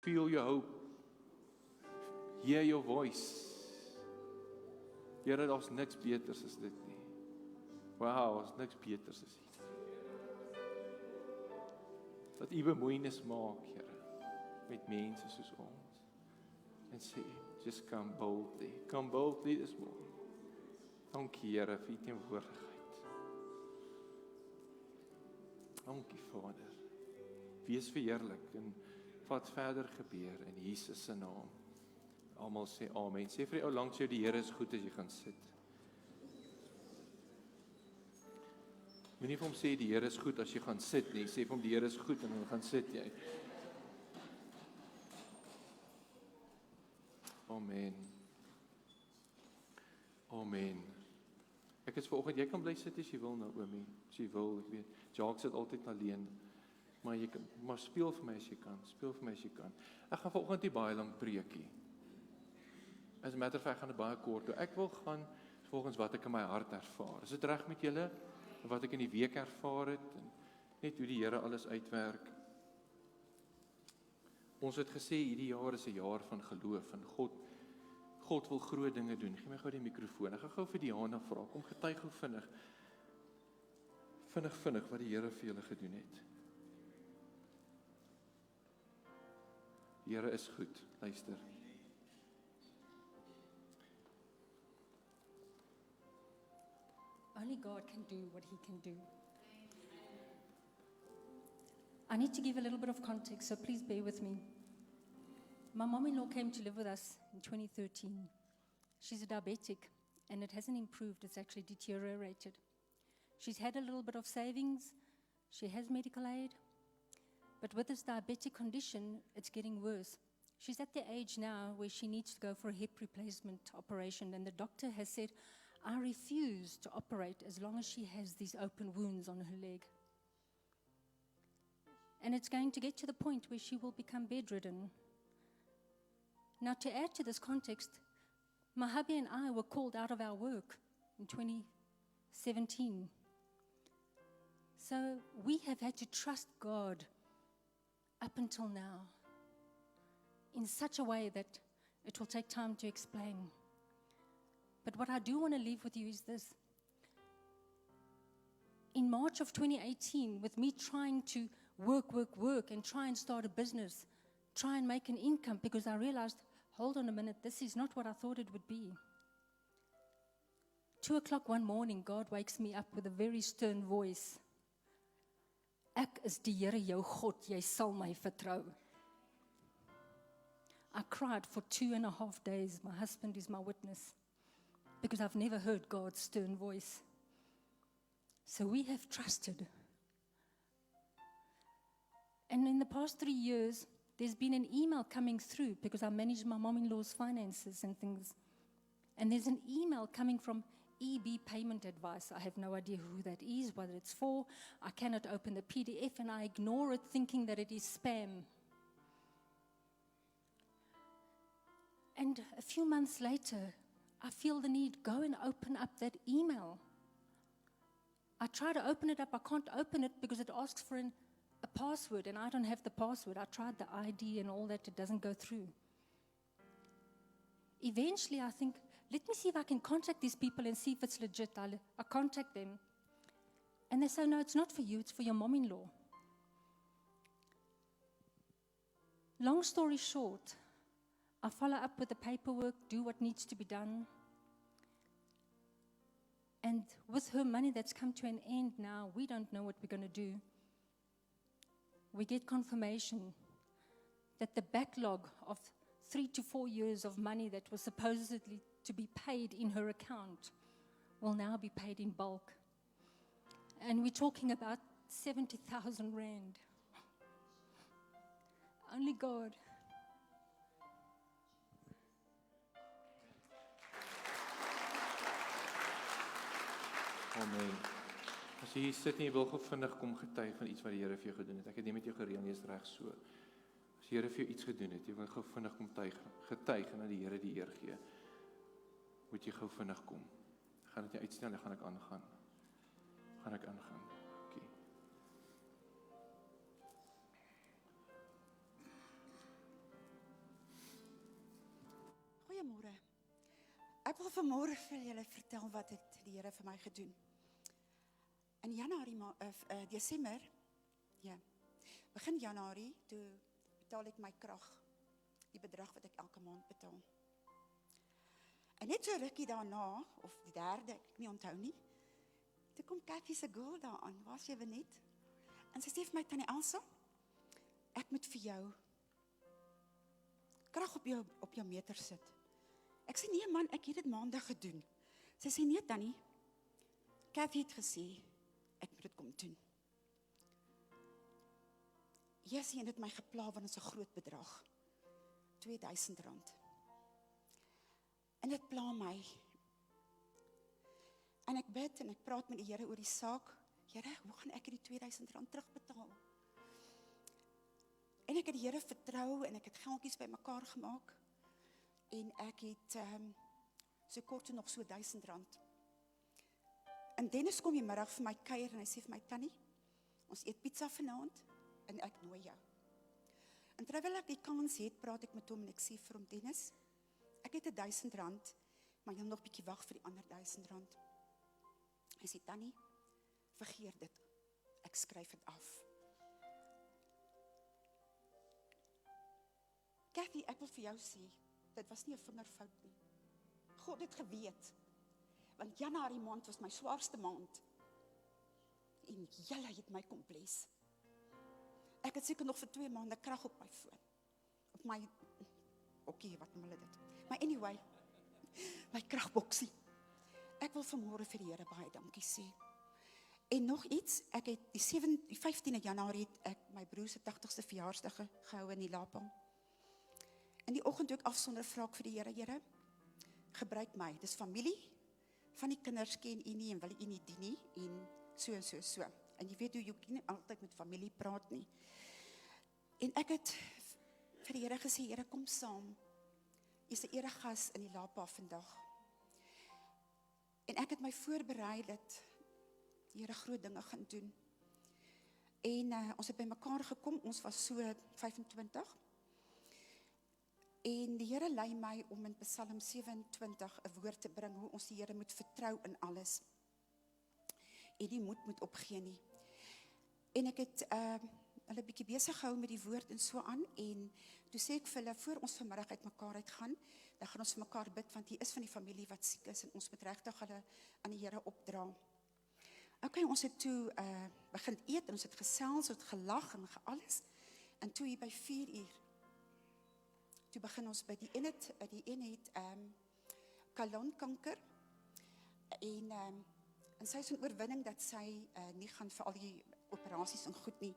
Feel your hope. Hear your voice. Here, daar's niks beters as dit nie. Wow, daar's niks beters as dit. Dat U bemoeienis maak, Here, met mense soos ons. En sê, just come boldly this morning. Dankie, Here, vir U teenwoordigheid. Dankie, Vader. Wees verheerlik en wat verder gebeur in Jesus se naam. Almal sê amen. Sê vir die ou langs jou, die Here is goed as jy gaan sit. Moenie vir hom sê die Here is goed as jy gaan sit nie. Sê vir hom die Here is goed en dan gaan sit jy. Amen. Amen. Ek is vanoggend, jy kan bly sit as jy wil, Naomi. As jy wil, ek weet. Jacques sit altyd alleen. Maar speel vir my as jy kan. Speel vir my as jy kan. Ek gaan vanoggend nie baie lank preekie. As 'n matter of fact gaan dit baie kort. Ek wil gaan volgens wat ek in my hart ervaar. Is dit reg met julle? Wat ek in die week ervaar het en net hoe die Here alles uitwerk. Ons het gesê hierdie jaar is 'n jaar van geloof en God wil groot dinge doen. Gee my gou die mikrofoon. Ek gaan gou vir Diana vra. Kom getuig gou vinnig wat die Here vir julle gedoen het. Die Here is goed. Luister. Only God can do what He can do. I need to give a little bit of context, so please bear with me. My mom-in-law came to live with us in 2013. She's a diabetic, and it hasn't improved, it's actually deteriorated. She's had a little bit of savings, she has medical aid, but with this diabetic condition, it's getting worse. She's at the age now where she needs to go for a hip replacement operation, and the doctor has said, I refuse to operate as long as she has these open wounds on her leg. And it's going to get to the point where she will become bedridden. Now, to add to this context, my hubby and I were called out of our work in 2017. So we have had to trust God up until now in such a way that it will take time to explain. But what I do want to leave with you is this. In March of 2018, with me trying to work and try and start a business, try and make an income, because I realized, hold on a minute, this is not what I thought it would be. 2:00 one morning, God wakes me up with a very stern voice. Ek is die Here jou God, jy sal my vertrou. I cried for 2.5 days. My husband is my witness. Because I've never heard God's stern voice. So we have trusted. And in the past 3 years, there's been an email coming through because I manage my mom-in-law's finances and things. And there's an email coming from EB Payment Advice. I have no idea who that is, what it's for. I cannot open the PDF and I ignore it thinking that it is spam. And a few months later, I feel the need, go and open up that email. I try to open it up, I can't open it because it asks for a password and I don't have the password. I tried the ID and all that, it doesn't go through. Eventually I think, let me see if I can contact these people and see if it's legit. I contact them. And they say, no, it's not for you, it's for your mom-in-law. Long story short, I follow up with the paperwork, do what needs to be done. And with her money that's come to an end now, we don't know what we're going to do. We get confirmation that the backlog of 3 to 4 years of money that was supposedly to be paid in her account will now be paid in bulk. And we're talking about 70,000 rand. Only God. Amen. As jy hier sit en jy wil gou vinnig kom getuig van iets wat die Here vir jou gedoen het. Ek het nie met jou gereël nie, is reg so. As die Here vir jou iets gedoen het, jy wil gou vinnig kom getuig en aan die Here die eer gee. Moet jy gou vinnig kom. Ek gaan dit nie uitstel, dan gaan ek aangaan. Okay. Ek wil vanmôre vir julle vertel wat het die Here vir my gedoen. In Januarie, Desember, ja, begin Januarie, toe betaal ek my krag, die bedrag wat ek elke maand betaal. En net so rukkie daarna, of die derde, ek nie onthou nie, toe kom Kathy se girl daar aan, waar is jy Benet? En sy sê vir my, Tannie Elsa, ek moet vir jou krag op jou meter sit. Ek sê, nee man, ek het dit maandag gedoen. Sy sê, nee Tannie, Kathy het gesê, ek moet dit kom doen. Jessie het my gepla, want dit is 'n groot bedrag. R2000. En dit pla my. En ek bid en ek praat met die Here oor die saak. Here, hoe gaan ek die R2000 terugbetaal? En ek het die Here vertrou en ek het geldjies bymekaar gemaak. En ek het so kort toe nog so R1000. En Dennis kom die middag vir my kuier en hy sê vir my, Tannie, ons eet pizza vanaand en ek nooi jou. En terwyl ek die kans het, praat ek met hom en ek sê vir hom, Dennis, ek het R1000, maar jy moet nog bietjie wag vir die ander R1000. Hy sê, Tannie, vergeet dit. Ek skryf dit af. Kathy, ek wil vir jou sê, dit was nie 'n vingerfout nie. God het geweet. Want Januarie maand was my swaarste maand. En julle het my kom bless. Ek het seker nog vir 2 maande krag op my foon. Op my, wat noem hulle dit? Maar anyway, my kragboksie. Ek wil vanmôre vir die Here baie dankie sê. En nog iets, ek het die 15de Januarie het ek my broer se 80ste verjaarsdag gehou in die Lapa. In die oggend toe ek afsonder vra ek vir die Here, gebruik my. Dis familie, van die kinders ken u nie en wil u nie dien nie en so en so so. En jy weet hoe jy nie altyd met familie praat nie. En ek het vir die Here gesê, Here, kom saam. Jy is 'n eregas in die Lapa vandag. En ek het my voorberei dat die Here groot dinge gaan doen. En ons het by mekaar gekom, ons was so 25. En die Here lei my om in Psalm 27 'n woord te bring, hoe ons die Here moet vertrou in alles. En die moed moet opgee nie. En ek het hulle bietjie besig gehou met die woord en so aan, en toe sê ek vir hulle, voor ons vanmiddag uit mekaar uitgaan, dan gaan ons vir mekaar bid, want hier is van die familie wat siek is, en ons moet regtig hulle aan die Here opdra. Okay, ons het toe begin eet, en ons het gesels, ons het gelag en alles, en toe hier by 4 uur, toe begin ons by die een het kalonkanker, en sy is 'n oorwinning dat sy nie gaan vir al die operasies en goed nie,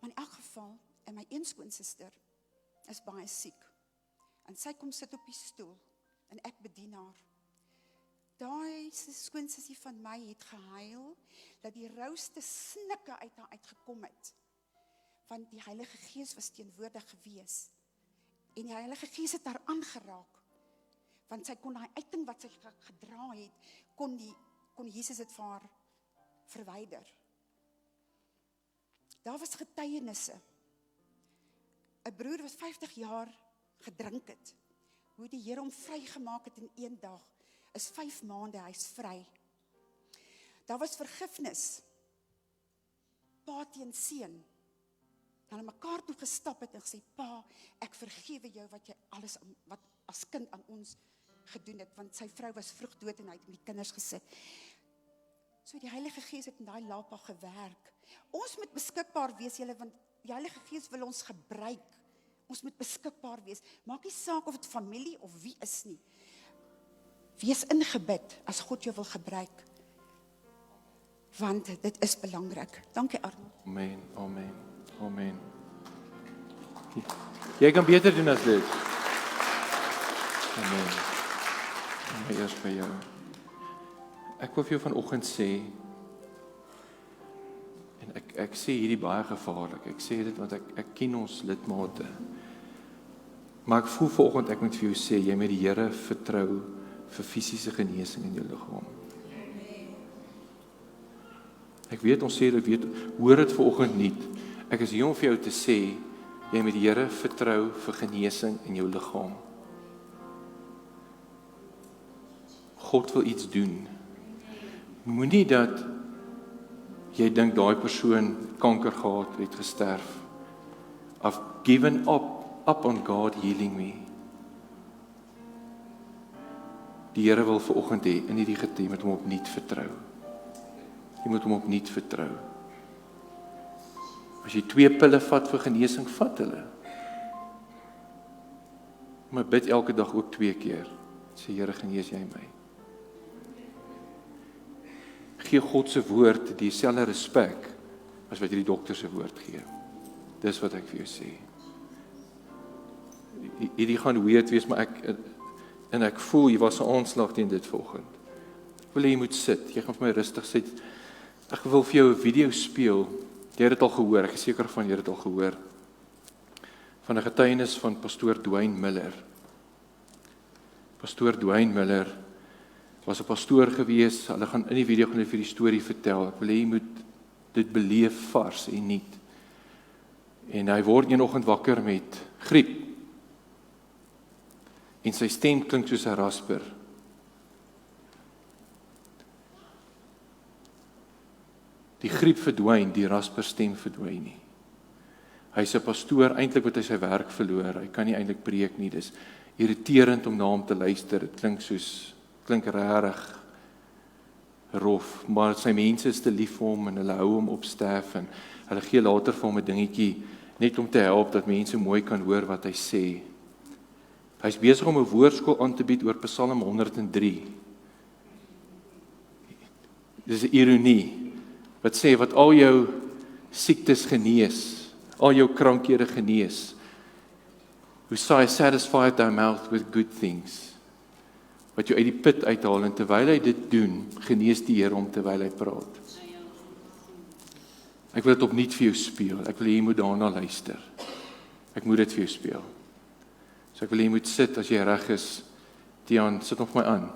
maar in elk geval, en my een skoonsister is baie siek, en sy kom sit op die stoel, en ek bedien haar. Daai skoonsissie van my het gehuil, dat die rouste snikke uit haar uitgekom het, want die Heilige Gees was teenwoordig gewees, en die Heilige Gees het haar aangeraak, want sy kon daai uiting wat sy gedra het, kon Jesus het vir haar verwyder. Daar was getuienisse. 'n broer wat 50 jaar gedrink het, hoe die Here hom vrygemaak het in 1 dag, is 5 maande, hy's vry. Daar was vergifnis, pa teen seun, hulle mekaar toe gestap het en gesê, pa, ek vergewe jou wat jy alles, wat as kind aan ons gedoen het, want sy vrou was vroeg dood en hy het met die kinders gesit. So die Heilige Gees het in daai Lapa gewerk. Ons moet beskikbaar wees, julle, want die Heilige Gees wil ons gebruik. Ons moet beskikbaar wees. Maak nie saak of dit familie of wie is nie. Wees ingebid as God jou wil gebruik. Want dit is belangrik. Dankie Arnold. Amen, amen, amen. Jy kan beter doen as dit. Amen. Maar eers by jou. Ek wil vir jou vanoggend sê, en ek sê hierdie baie gevaarlik, ek sê dit want ek ken ons lidmate, maar ek voel vanoggend ek moet vir jou sê, jy moet die Here vertrou vir fisiese genesing in jou liggaam. Ek weet ons sê dit, hoor dit vanoggend nie. Ek is hier om vir jou te sê, jy moet die Here vertrou vir genesing in jou liggaam. God wil iets doen. Moenie dat jy dink daai persoon kanker gehad het gesterf. I've given up on God healing me. Die Here wil vanoggend hê in hierdie gebed, jy moet hom opnuut vertrou. Jy moet hom opnuut vertrou. As jy 2 pille vat vir genesing, vat hulle. Maar bid elke dag ook 2 keer. Sê Here, genees jy my. Gee God se woord dieselfde respek as wat jy die dokter se woord gee. Dis wat ek vir jou sê. Hierdie gaan weird wees, maar ek voel jy was 'n aanslag teen dit vanoggend. Ek wil hê jy moet sit. Jy gaan vir my rustig sit. Ek wil vir jou 'n video speel. Jy het dit al gehoor, ek is seker van jy het dit al gehoor. Van 'n getuienis van pastoor Dwayne Miller. Pastoor Dwayne Miller was 'n pastoor gewees. Hulle gaan in die video gaan vir die storie vertel. Ek wil hê jy moet dit beleef vars en nuut. En hy word eenoggend wakker met griep. En sy stem klink soos 'n rasper. Die griep verdwyn, die rasper stem verdwyn nie. Hy's 'n pastoor, eintlik wat hy sy werk verloor. Hy kan nie eintlik preek nie. Dis irriterend om na hom te luister. Dit klink regtig rof, maar sy mense is te lief vir hom en hulle hou hom op sterf en hulle gee later vir hom 'n dingetjie net om te help dat mense mooi kan hoor wat hy sê. Hy's besig om 'n woordskool aan te bied oor Psalm 103. Dis 'n ironie wat sê wat al jou siektes genees, al jou krankhede genees. Who satisfied thy mouth with good things. Wat jou uit die put uithaal en terwyl hy dit doen, genees die Here hom terwyl hy praat. Ek wil dit opnuut vir jou speel. Ek wil hê jy moet daarna luister. Ek moet dit vir jou speel. So ek wil hê jy moet sit as jy reg is. Tiaan, sit nog my aan.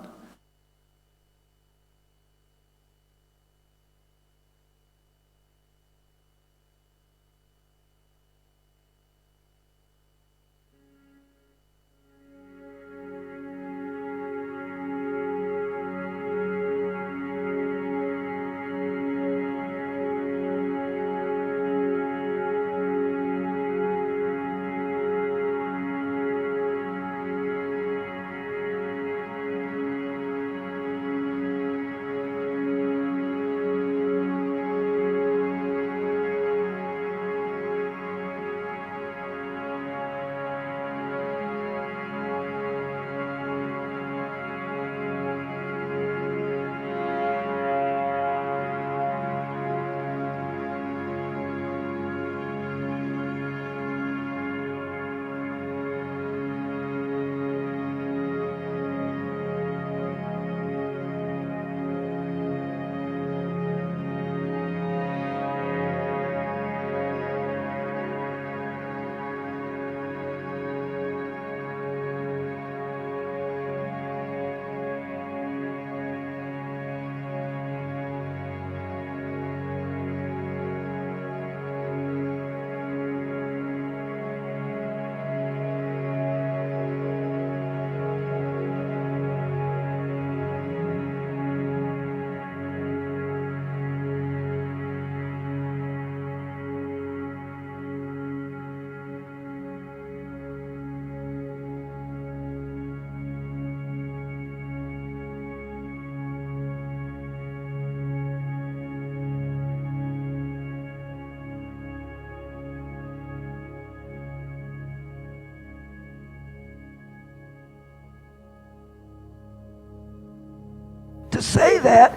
To say that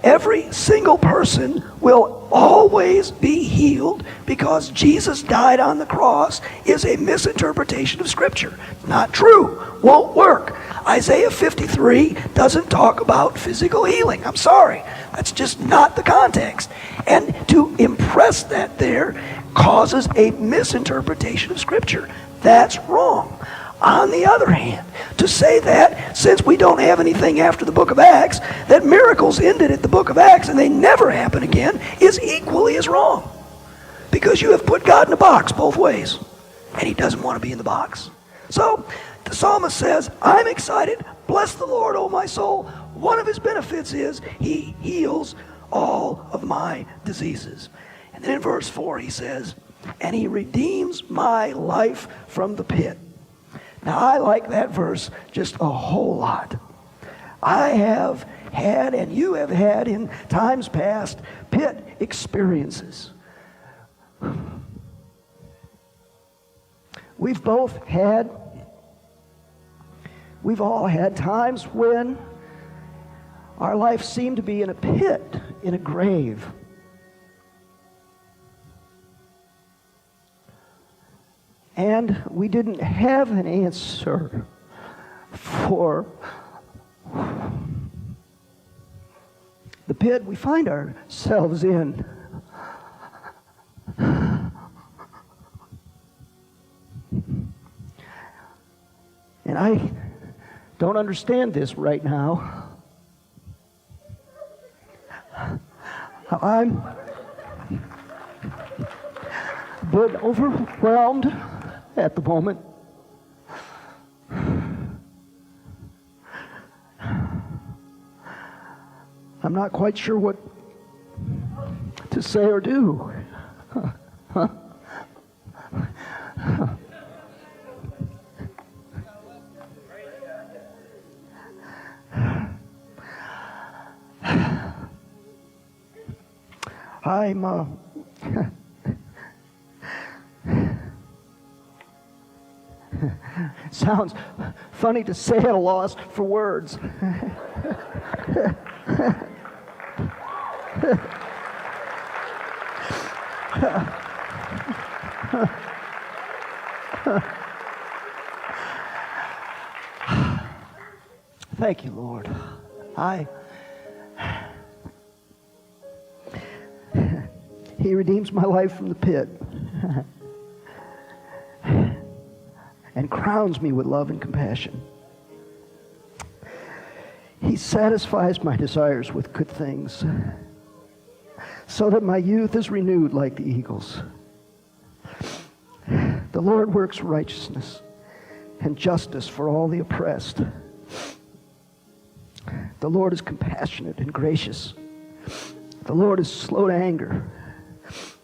every single person will always be healed because Jesus died on the cross is a misinterpretation of Scripture. Not true. Won't work. Isaiah 53 doesn't talk about physical healing. I'm sorry. That's just not the context. And to impress that there causes a misinterpretation of Scripture. That's wrong. On the other hand, to say that since we don't have anything after the book of Acts, that miracles ended at the book of Acts and they never happen again is equally as wrong. Because you have put God in a box both ways. And he doesn't want to be in the box. So the psalmist says, I'm excited. Bless the Lord, O my soul. one of his benefits is he heals all of my diseases. And then in verse 4 he says, and he redeems my life from the pit. Now I like that verse just a whole lot. I have had, and you have had in times past, pit experiences. We've all had times when our life seemed to be in a pit, in a grave. And we didn't have an answer for the pit we find ourselves in. And I don't understand this right now. I'm a bit overwhelmed at the moment. I'm not quite sure what to say or do. I'm sounds funny to say, at a loss for words. Thank you, Lord. He redeems my life from the pit and crowns me with love and compassion. He satisfies my desires with good things so that my youth is renewed like the eagles. The Lord works righteousness and justice for all the oppressed. The Lord is compassionate and gracious. The Lord is slow to anger.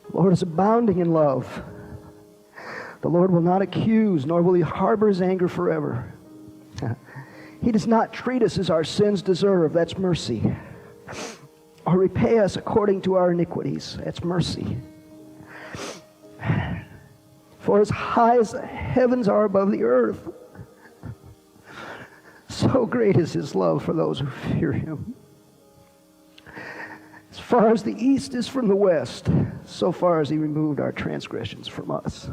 The Lord is abounding in love. The Lord will not accuse, nor will he harbor his anger forever. He does not treat us as our sins deserve. That's mercy. Or repay us according to our iniquities. That's mercy. For as high as the heavens are above the earth, so great is his love for those who fear him. As far as the east is from the west, so far as he removed our transgressions from us.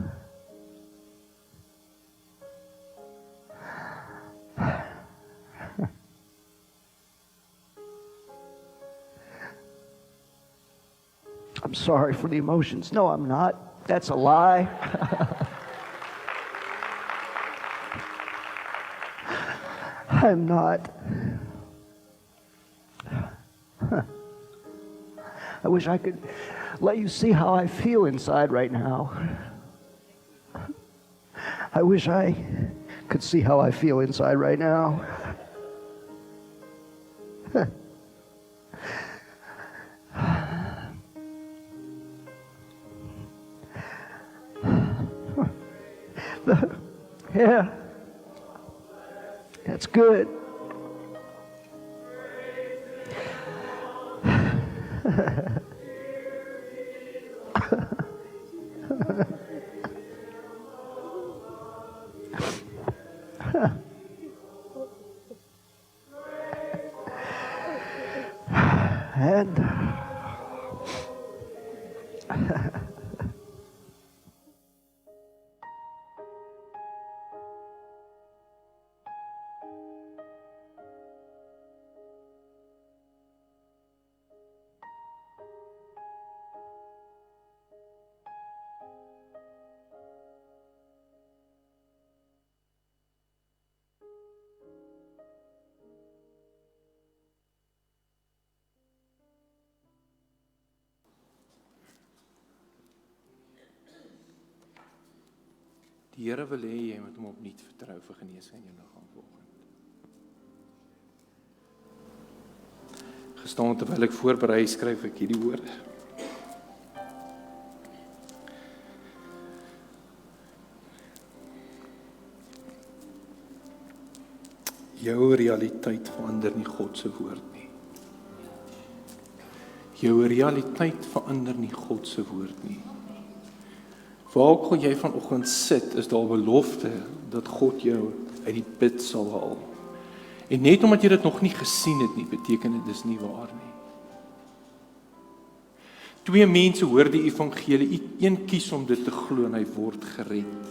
I'm sorry for the emotions. No, I'm not. That's a lie. I'm not. I wish I could let you see how I feel inside right now. I wish I could see how I feel inside right now. Yeah, that's good. And Die Here wil hê jy moet hom opnuut vertrou vir genesing in jou liggaam vanoggend. gestaan terwyl ek voorberei skryf ek hierdie woorde. Jou realiteit verander nie God se woord nie. Jou realiteit verander nie God se woord nie. Waar kon jy vanoggend sit, is daar belofte dat God jou uit die put sal haal. En net omdat jy dit nog nie gesien het nie, beteken dit dis nie waar nie. 2 mense hoor die evangelie, een kies om dit te glo en hy word gered.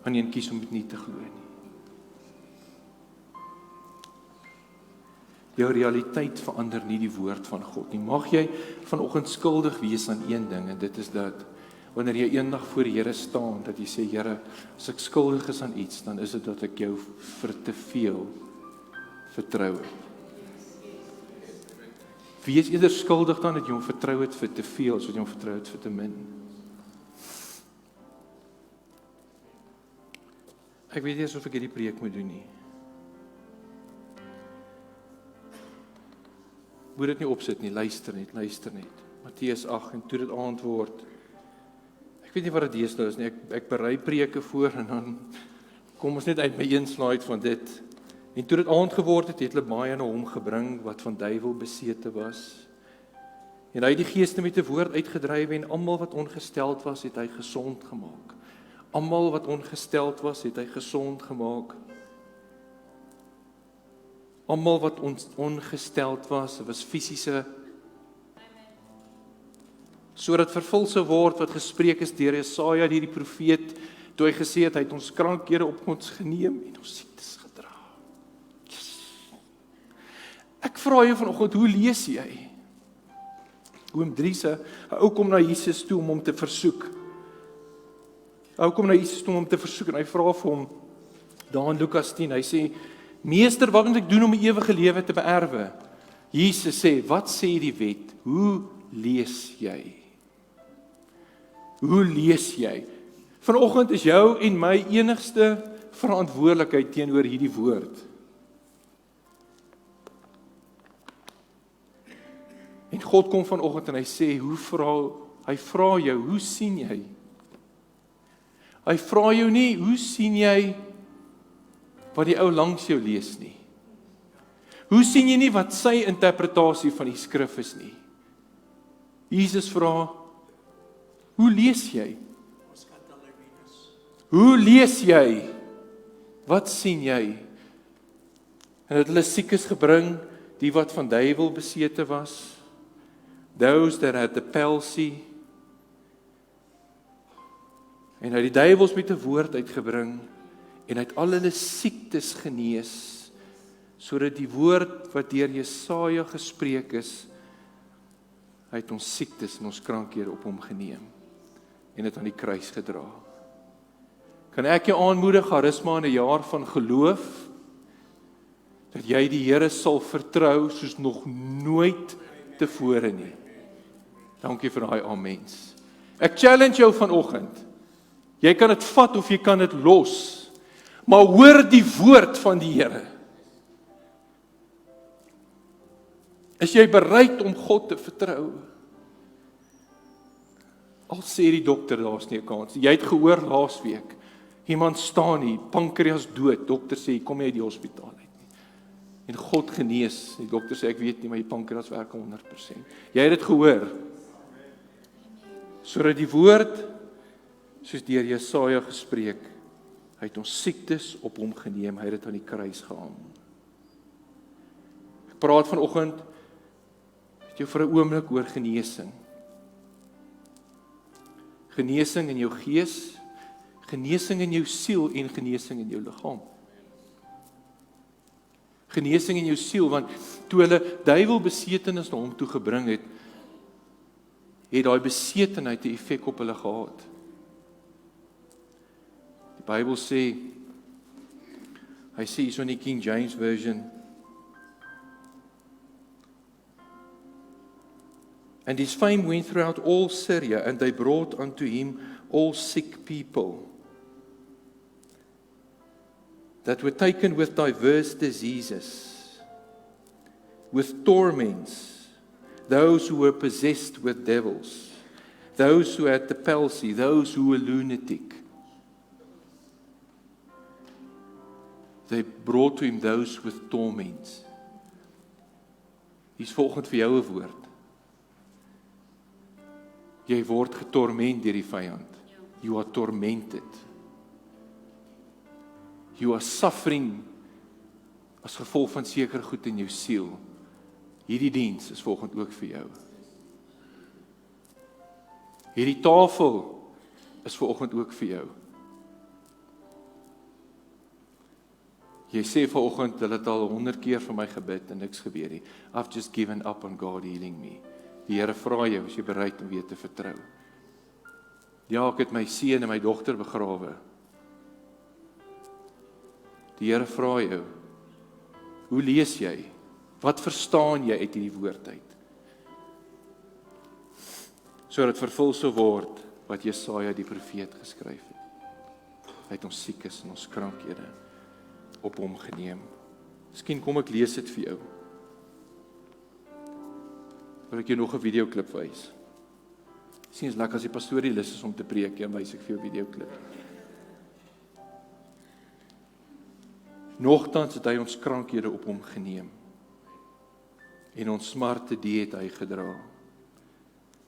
En een kies om dit nie te glo nie. Jou realiteit verander nie die woord van God nie. Mag jy vanoggend skuldig wees aan een ding, en dit is dat wanneer jy eendag voor die Here staan, dat jy sê, Here, as ek skuldig is aan iets, dan is dit dat ek jou vir te veel vertrou het. Wees eerder skuldig dan dat jy hom vertrou het vir te veel, as wat jy hom vertrou het vir te min. Ek weet nie of ek hierdie preek moet doen nie. Moet dit nie opsit nie, luister net. Matteus 8, en toe dit aand word, ek weet nie wat dit is nie, ek berei preke voor, en dan kom ons net uit my een slide van dit, en toe dit aand geword het, het hulle baie na hom gebring, wat van duiwel besete was, en hy het die geeste met 'n woord uitgedryf, en almal wat ongesteld was, het hy gesond gemaak. Almal wat ongesteld was, het hy gesond gemaak. Almal wat ongesteld was fisiese, sodat vervul sou word wat gespreek is deur Jesaja die profeet, toe hy gesê het, hy het ons krankhede op ons geneem en ons siektes gedra. Yes. Ek vra jou vanoggend, hoe lees jy? Oom Driese, 'n ou kom na Jesus toe om hom te versoek. En hy vra vir hom, daar in Lukas 10, hy sê, Meester, wat moet ek doen om die ewige lewe te beerwe? Jesus sê, wat sê die wet? Hoe lees jy? Hoe lees jy? Vanoggend is jou en my enigste verantwoordelikheid teenoor hierdie woord. En God kom vanoggend en hy sê, hy vra jou, hoe sien jy? Hy vra jou nie, hoe sien jy wat die ou langs jou lees nie? Hoe sien jy nie wat sy interpretasie van die skrif is nie? Jesus vra, hoe lees jy? Hoe lees jy? Wat sien jy? En het hulle siekes gebring, die wat van duiwel besete was, those that had the palsy, en hy het die duiwels met 'n woord uitgebring, en hy het al hulle siektes genees, sodat die woord wat deur Jesaja gespreek is, hy het ons siektes en ons krankhede op hom geneem, en het aan die kruis gedra. Kan ek jou aanmoedig, charisma in 'n jaar van geloof, dat jy die Here sal vertrou, soos nog nooit tevore nie. Dankie vir daai amens. Ek challenge jou vanoggend, jy kan dit vat of jy kan dit los, maar hoor die woord van die Here. Is jy bereid om God te vertrou? Al sê die dokter, daar's nie 'n kans. Jy het gehoor laasweek, iemand staan hier, pankreas dood, dokter sê, kom jy uit die hospitaal uit nie. En God genees, die dokter sê, ek weet nie, maar die pankreas werk 100%. Jy het dit gehoor. Sodat die woord, soos deur Jesaja gespreek, hy het ons siektes op hom geneem, hy het dit aan die kruis gehang. Ek praat vanoggend met jou vir 'n oomblik oor genesing. Genesing in jou gees, genesing in jou siel en genesing in jou liggaam. Genesing in jou siel, want toe hulle duiwelbesetenis na hom toe gebring het, het daai besetenheid 'n effek op hulle gehad. Die Bybel sê, hy sê so in die King James Version, and his fame went throughout all Syria, and they brought unto him all sick people that were taken with diverse diseases, with torments, those who were possessed with devils, those who had the palsy, those who were lunatic. They brought to him those with torments. Hier's vanoggend vir jou 'n woord. Jy word getorment deur die vyand. You are tormented. You are suffering as gevolg van sekere goed in jou siel. Hierdie diens is vanoggend ook vir jou. Hierdie tafel is vanoggend ook vir jou. Jy sê vanoggend, hulle het al 100 keer vir my gebid en niks gebeur nie. I've just given up on God healing me. Die Here vra jou, is jy bereid om weer te vertrou? Ja, ek het my seun en my dogter begrawe. Die Here vra jou, hoe lees jy? Wat verstaan jy uit hierdie woord uit? Sodat vervul sou word wat Jesaja die profeet geskryf het. Hy het ons siekes en ons krankhede op hom geneem. Miskien kom ek lees dit vir jou. Wil ek jou nog 'n videoklip wys? Sien, is lekker as die pastoor die lus is om te preek, en wys ek vir jou 'n videoklip. Nogtans het hy ons krankhede op hom geneem. En ons smarte die het hy gedra.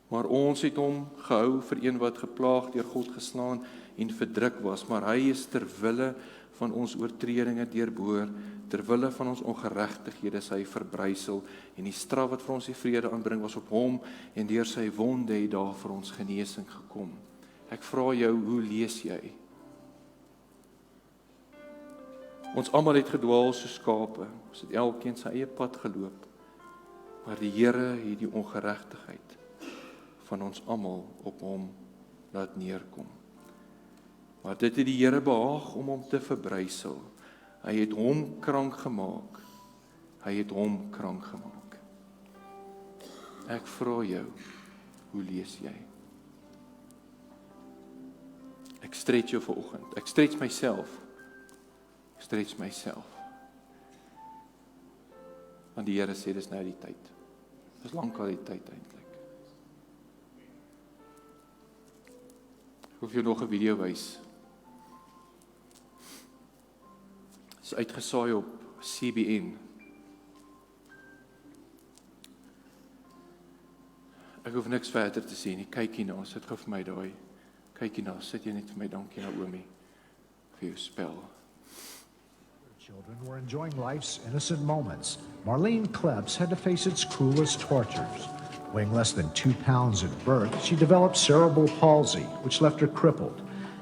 Maar ons het hom gehou vir een wat geplaag deur God geslaan en verdruk was, maar hy is ter wille van ons oortredinge deurboor, ter wille van ons ongeregtighede is hy verbrysel, en die straf wat vir ons die vrede aanbring was op hom, en deur sy wonde het daar vir ons genesing gekom. Ek vra jou, hoe lees jy? Ons almal het gedwaal soos skape, ons het elkeen sy eie pad geloop, maar die Here het die ongeregtigheid van ons almal op hom laat neerkom. Maar dit het die Here behaag om hom te verbrysel. Hy het hom krank gemaak. Hy het hom krank gemaak. Ek vra jou, hoe lees jy? Ek stretch jou vanoggend. Ek stretch myself. Ek stretch myself. Want die Here sê dis nou die tyd. Dis lankal die tyd eintlik. Ek hoef jou nog 'n video wys. Is uitgesaai op CBN. Ek hoef niks verder te sê nie. Kyk hierna, sit gou vir my daai. Kyk hierna, sit jy net vir my, dankie Naomi, vir jou spel. Children were enjoying life's innocent moments. Marlene Klebs had to face its cruelest tortures. Weighing less than 2 pounds at birth, she developed cerebral palsy, which left her crippled.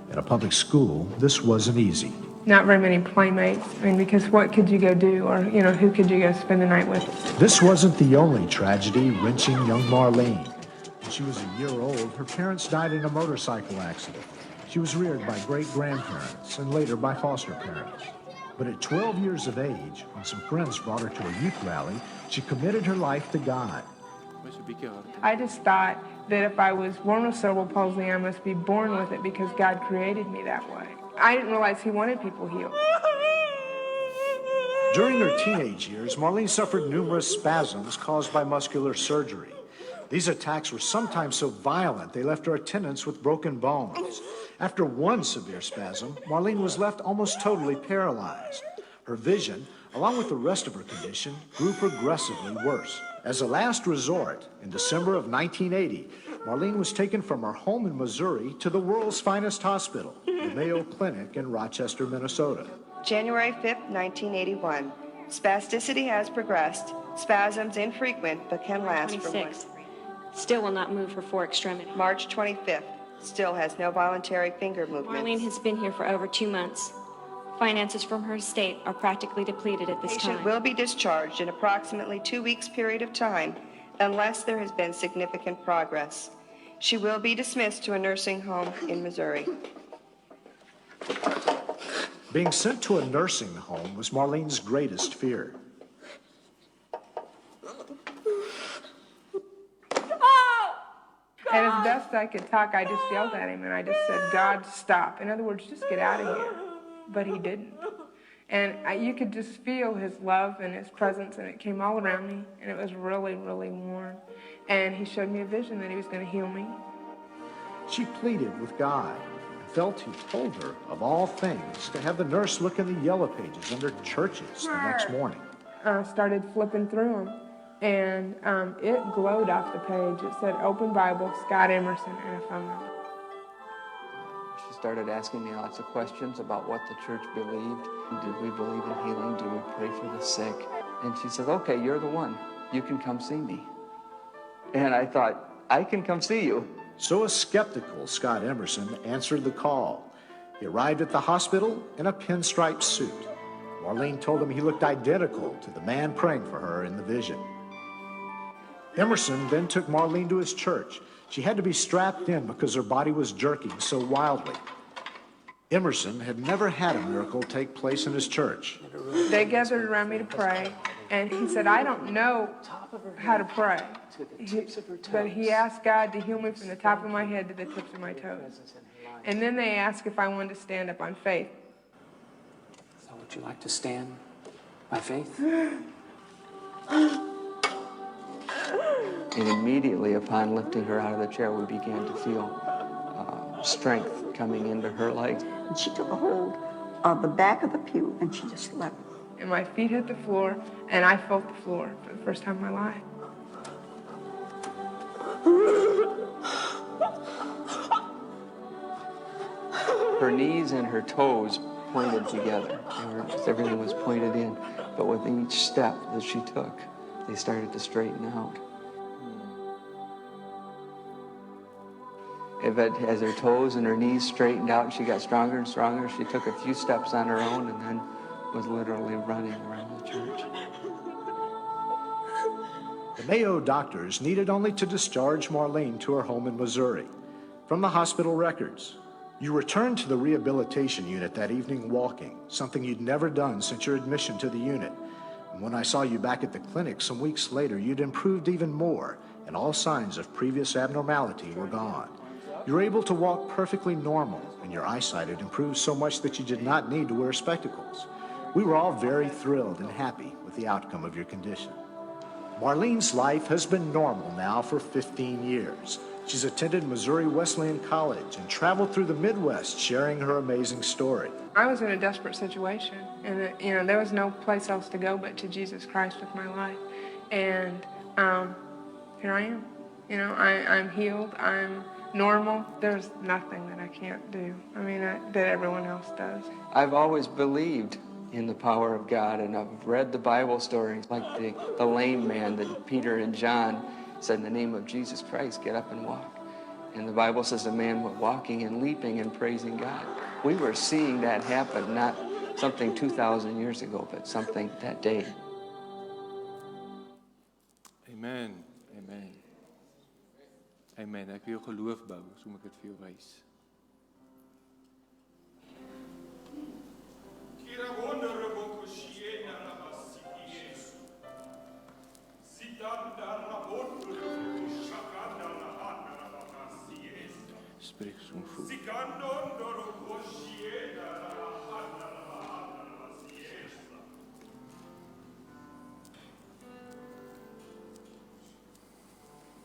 At a public school, this wasn't easy. Not very many playmates. I mean, because what could you go do, or who could you go spend the night with? This wasn't the only tragedy wrenching young Marlene. When she was a year old, her parents died in a motorcycle accident. She was reared by great-grandparents and later by foster parents. But at 12 years of age, when some friends brought her to a youth rally, she committed her life to God. I just thought that if I was born with cerebral palsy, I must be born with it because God created me that way. I didn't realize He wanted people healed. During her teenage years, Marlene suffered numerous spasms caused by muscular surgery. These attacks were sometimes so violent they left her attendants with broken bones. After one severe spasm, Marlene was left almost totally paralyzed. Her vision, along with the rest of her condition, grew progressively worse. As a last resort, in December of 1980, Marlene was taken from her home in Missouri to the world's finest hospital, the Mayo Clinic in Rochester, Minnesota. January 5th, 1981. Spasticity has progressed. Spasms infrequent but can last for 26. Still will not move her 4 extremities. March 25th. Still has no voluntary finger movements. Marlene has been here for over 2 months. Finances from her estate are practically depleted at this Patient time. will be discharged in approximately 2 weeks period of time unless there has been significant progress. She will be dismissed to a nursing home in Missouri. Being sent to a nursing home was Marlene's greatest fear. And as best I could talk, I just yelled at him and I just said, God, stop. In other words, just get out of here. But he didn't. And you could just feel his love and his presence, and it came all around me, and it was really, really warm. And he showed me a vision that he was going to heal me. She pleaded with God and felt he told her, of all things, to have the nurse look in the yellow pages under churches the next morning. I started flipping through them, and it glowed off the page. It said, Open Bible, Scott Emerson, and a phone number. She started asking me lots of questions about what the church believed. Did we believe in healing? Do we pray for the sick? And she said, okay, you're the one. You can come see me. And I thought, I can come see you. So a skeptical Scott Emerson answered the call. He arrived at the hospital in a pinstripe suit. Marlene told him he looked identical to the man praying for her in the vision. Emerson then took Marlene to his church. She had to be strapped in because her body was jerking so wildly. Emerson had never had a miracle take place in his church. They gathered around me to pray, and he said, I don't know how to pray. But he asked God to heal me from the top of my head to the tips of my toes. And then they asked if I wanted to stand up on faith. So would you like to stand by faith? And immediately upon lifting her out of the chair, we began to feel strength coming into her legs. And she took a hold of the back of the pew and she just leapt. And my feet hit the floor, and I felt the floor for the first time in my life. Her knees and her toes pointed together. Everything was pointed in. But with each step that she took, they started to straighten out. As her toes and her knees straightened out and she got stronger and stronger, she took a few steps on her own and then was literally running around the church. The Mayo doctors needed only to discharge Marlene to her home in Missouri. From the hospital records, you returned to the rehabilitation unit that evening walking, something you'd never done since your admission to the unit. And when I saw you back at the clinic some weeks later, you'd improved even more, and all signs of previous abnormality were gone. You were able to walk perfectly normal, and your eyesight had improved so much that you did not need to wear spectacles. We were all very thrilled and happy with the outcome of your condition. Marlene's life has been normal now for 15 years. She's attended Missouri Wesleyan College and traveled through the Midwest sharing her amazing story. I was in a desperate situation, and there was no place else to go but to Jesus Christ with my life. And here I am. I'm healed. I'm normal. There's nothing that I can't do. That everyone else does. I've always believed in the power of God, and I've read the Bible stories like the lame man that Peter and John said, in the name of Jesus Christ, get up and walk. And the Bible says a man was walking and leaping and praising God. We were seeing that happen, not something 2,000 years ago, but something that day. Amen. Amen. Amen. Ek wil jou geloof bou, so moet ek dit vir jou wys. Spreek so voel.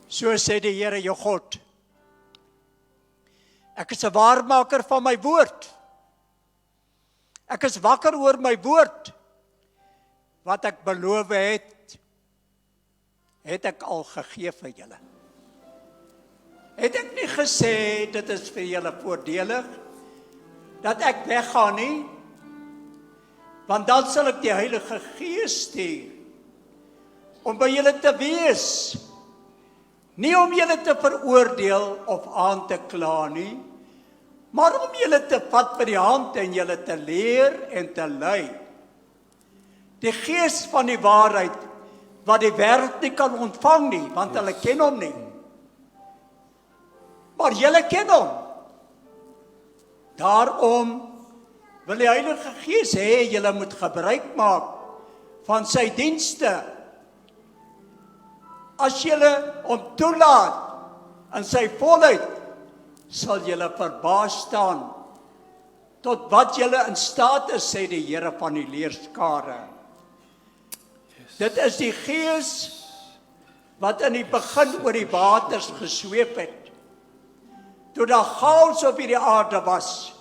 So sê die Here jou God. Ek is 'n waarmaker van my woord. Ek is wakker oor my woord. Wat ek beloof het ek al gegee vir julle. Het ek nie gesê dit is vir julle voordelig dat ek weggaan nie? Want dan sal ek die Heilige Gees stuur om by julle te wees. Nie om julle te veroordeel of aan te kla nie, maar om julle te vat by die hand en julle te leer en te lei. Die Gees van die waarheid, wat die wêreld nie kan ontvang nie, want hulle ken hom nie. Maar julle ken hom. Daarom wil die Heilige Gees hê julle moet gebruik maak van sy dienste. As julle hom toelaat in sy volheid, sal julle verbaas staan tot wat julle in staat is, sê die Here van die leerskare. Dit is die Gees wat in die begin oor die waters gesweep het, toe daar chaos op hierdie aarde was,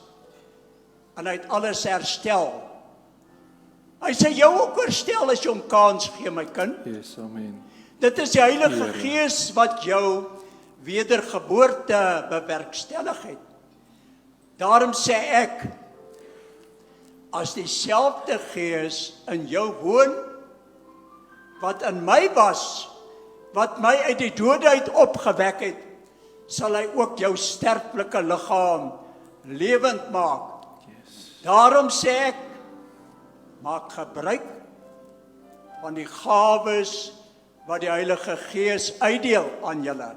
en hy het alles herstel. Hy sê jou ook herstel as jy hom kans gee, my kind. Yes, amen. Dit is die Heilige Here. Gees wat jou wedergeboorte bewerkstellig het. Daarom sê ek, as dieselfde Gees in jou woon, wat in my was, wat my uit die dode uit opgewek het, sal hy ook jou sterflike liggaam lewend maak. Daarom sê ek, maak gebruik van die gawes wat die Heilige Gees uitdeel aan julle.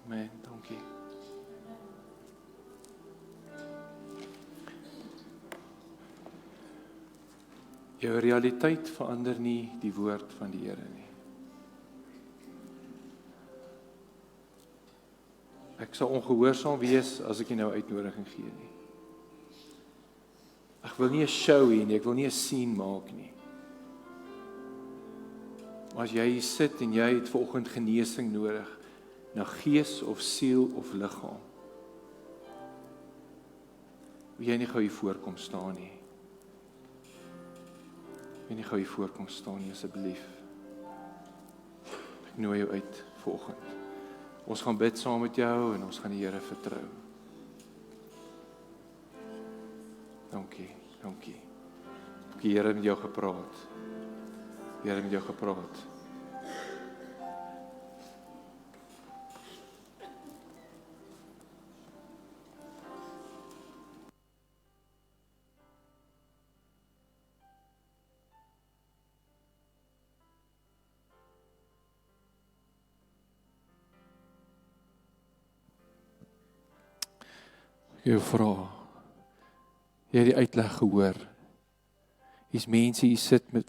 Amen, dankie. Jou realiteit verander nie die woord van die Here nie. Ek sal ongehoorsaam wees as ek nie nou uitnodiging gee nie. Ek wil nie 'n show hê nie, ek wil nie 'n scene maak nie. Maar as jy hier sit en jy het vanoggend genesing nodig, na gees of siel of liggaam, wil jy nie gou hier voorkom staan nie. Wil jy nie gou hier voorkom staan nie, asseblief. Ek nooi jou uit vanoggend. Ons gaan bid saam met jou en ons gaan die Here vertrou. Dankie, dankie. Die Here het met jou gepraat. Die Here het met jou gepraat. Jou vra. Jy het die uitleg gehoor. Hier's mense hier sit met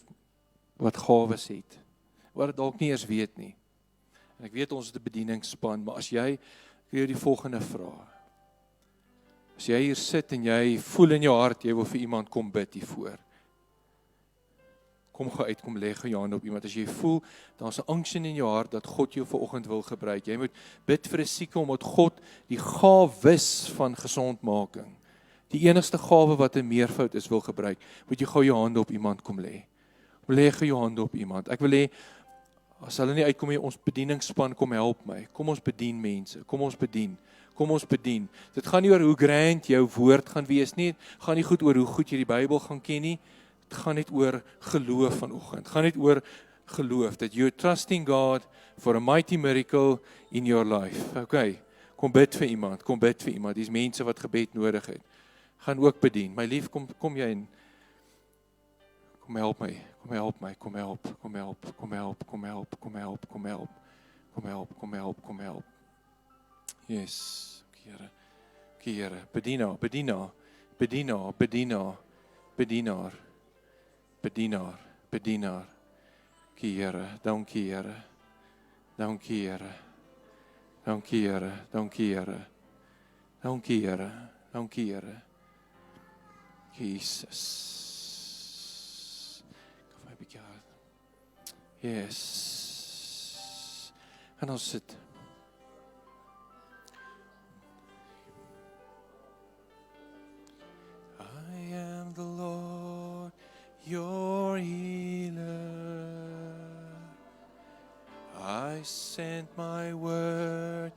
wat gawes het, wat dit dalk nie eers weet nie. En ek weet ons het 'n bedieningsspan, maar as jy, ek wil jou die volgende vra. As jy hier sit en jy voel in jou hart, jy wil vir iemand kom bid hiervoor. Kom gou uit, kom lê gou jou hand op iemand. As jy voel, daar's 'n unction in jou hart dat God jou vanoggend wil gebruik. Jy moet bid vir 'n sieke omdat God die gawes van gesondmaking, die enigste gawe wat 'n meervoud is, wil gebruik. Moet jy gou jou hand op iemand kom lê. Lê gou jou hand op iemand. Ek wil hê as hulle nie uitkom nie, ons bedieningsspan kom help my. Kom ons bedien mense. Kom ons bedien. Kom ons bedien. Dit gaan nie oor hoe grand jou woord gaan wees nie. Gaan nie goed oor hoe goed jy die Bybel gaan ken nie. Dit gaan net oor geloof vanoggend. Dit gaan net oor geloof that you're trusting God for a mighty miracle in your life. Okay. Kom bid vir iemand. Kom bid vir iemand. Dis mense wat gebed nodig het. Gaan ook bedien. My lief, kom jy in. Kom help my. Kom help my. Kom help. Kom help. Kom help. Kom help. Kom help. Kom help. Kom help. Kom help. Kom help. Yes. Here. Here. Bedienaar. Bedienaar. Bedienaar. Bedienaar. Bedienaar. Bedienaar, bedienaar. Here, dankie Here. Dankie Here. Dankie Here. Dankie Here. Dankie Here. Dankie Here. Jesus. Kom my bietjie hard. Yes. En ons sit. I am the Lord, your healer. I sent my word.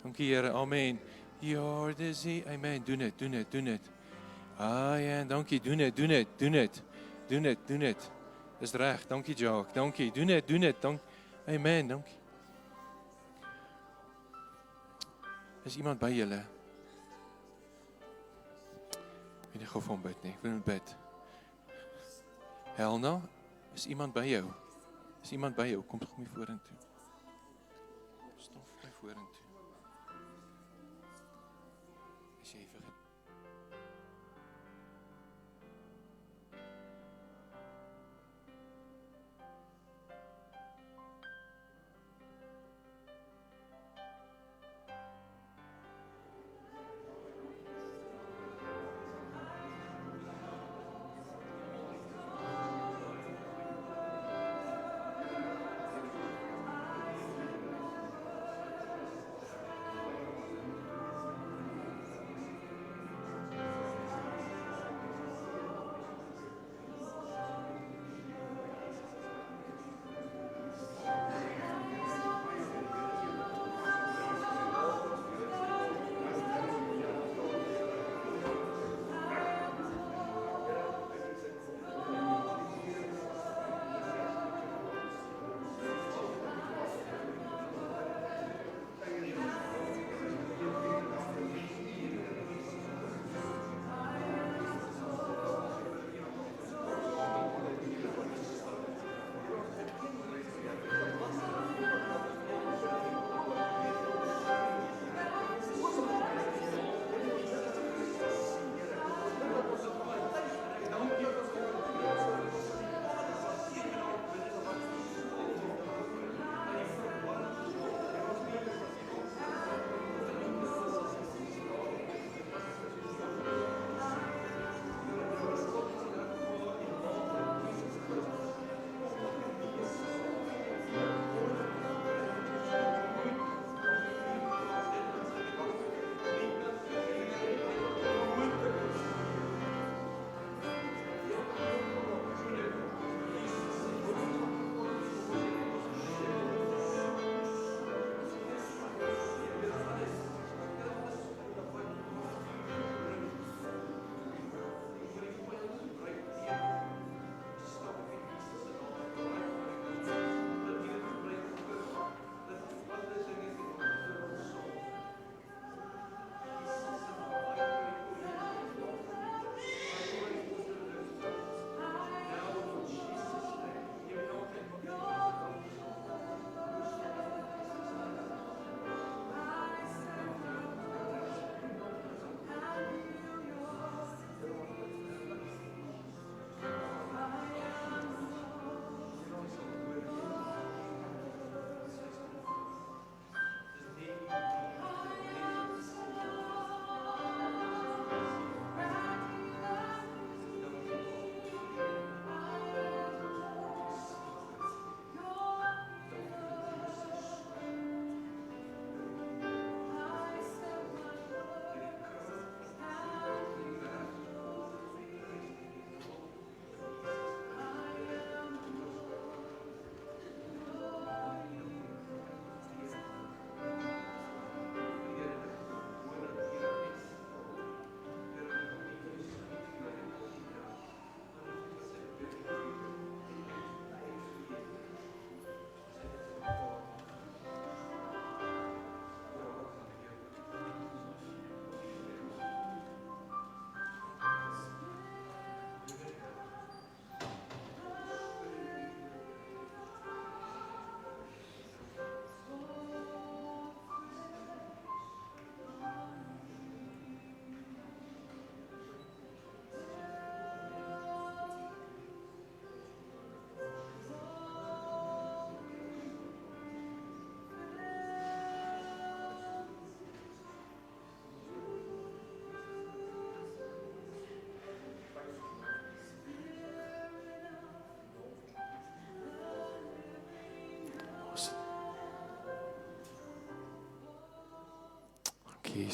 Dankie Here, amen. Your disease, amen. Doen dit, doen dit, doen dit. Dankie, doen dit, doen dit, doen dit. Doen dit, doen dit. Dis reg, dankie Jacques, dankie. Doen dit, doen dit. Amen, dankie. Is iemand by julle? Ek weet nie gou van bid nie, ek wil net bid. Helna, is iemand by jou? Is iemand by jou? Kom my vorentoe. Stof my vorentoe. Is jy vir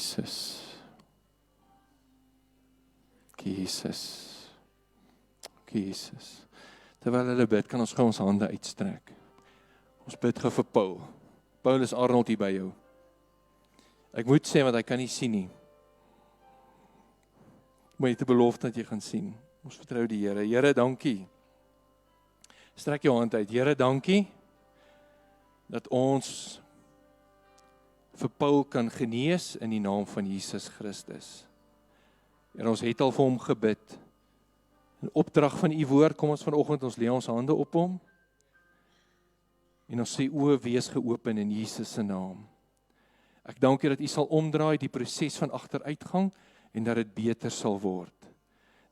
Jesus. Jesus. Jesus. Terwyl hulle bid, kan ons gou ons hande uitstrek. Ons bid gou vir Paul. Paulus Arnold hier by jou. Ek moet sê wat hy kan nie sien nie. Maar jy het 'n belofte dat jy gaan sien. Ons vertrou die Here. Here, dankie. Strek jou hand uit. Here, dankie dat ons vir Paul kan genees in die naam van Jesus Christus. En ons het al vir hom gebid. In opdrag van u woord, kom ons vanoggend, ons lê ons hande op hom. En ons sê oë wees geopen in Jesus se naam. Ek dank u dat u sal omdraai die proses van agteruitgang en dat dit beter sal word.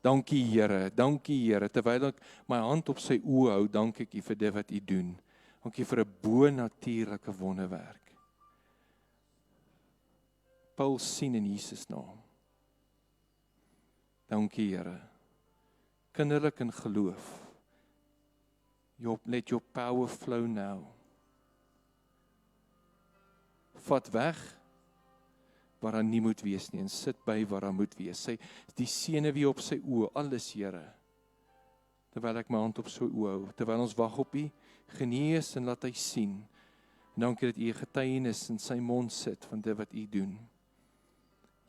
Dankie Here, terwyl ek my hand op sy oë hou, dank ek u vir dit wat u doen. Dankie vir 'n bo-natuurlike wonderwerk. Paul sien in Jesus naam. Dankie Here. Kinderlik in geloof. Let your power flow now. Vat weg waar daar nie moet wees nie en sit by waar daar moet wees. Sy die senuwee op sy oë, alles Here. Terwyl ek my hand op sy oë hou, terwyl ons wag op u, genees en laat hy sien. Dankie dat u 'n getuienis in sy mond sit van dit wat u doen.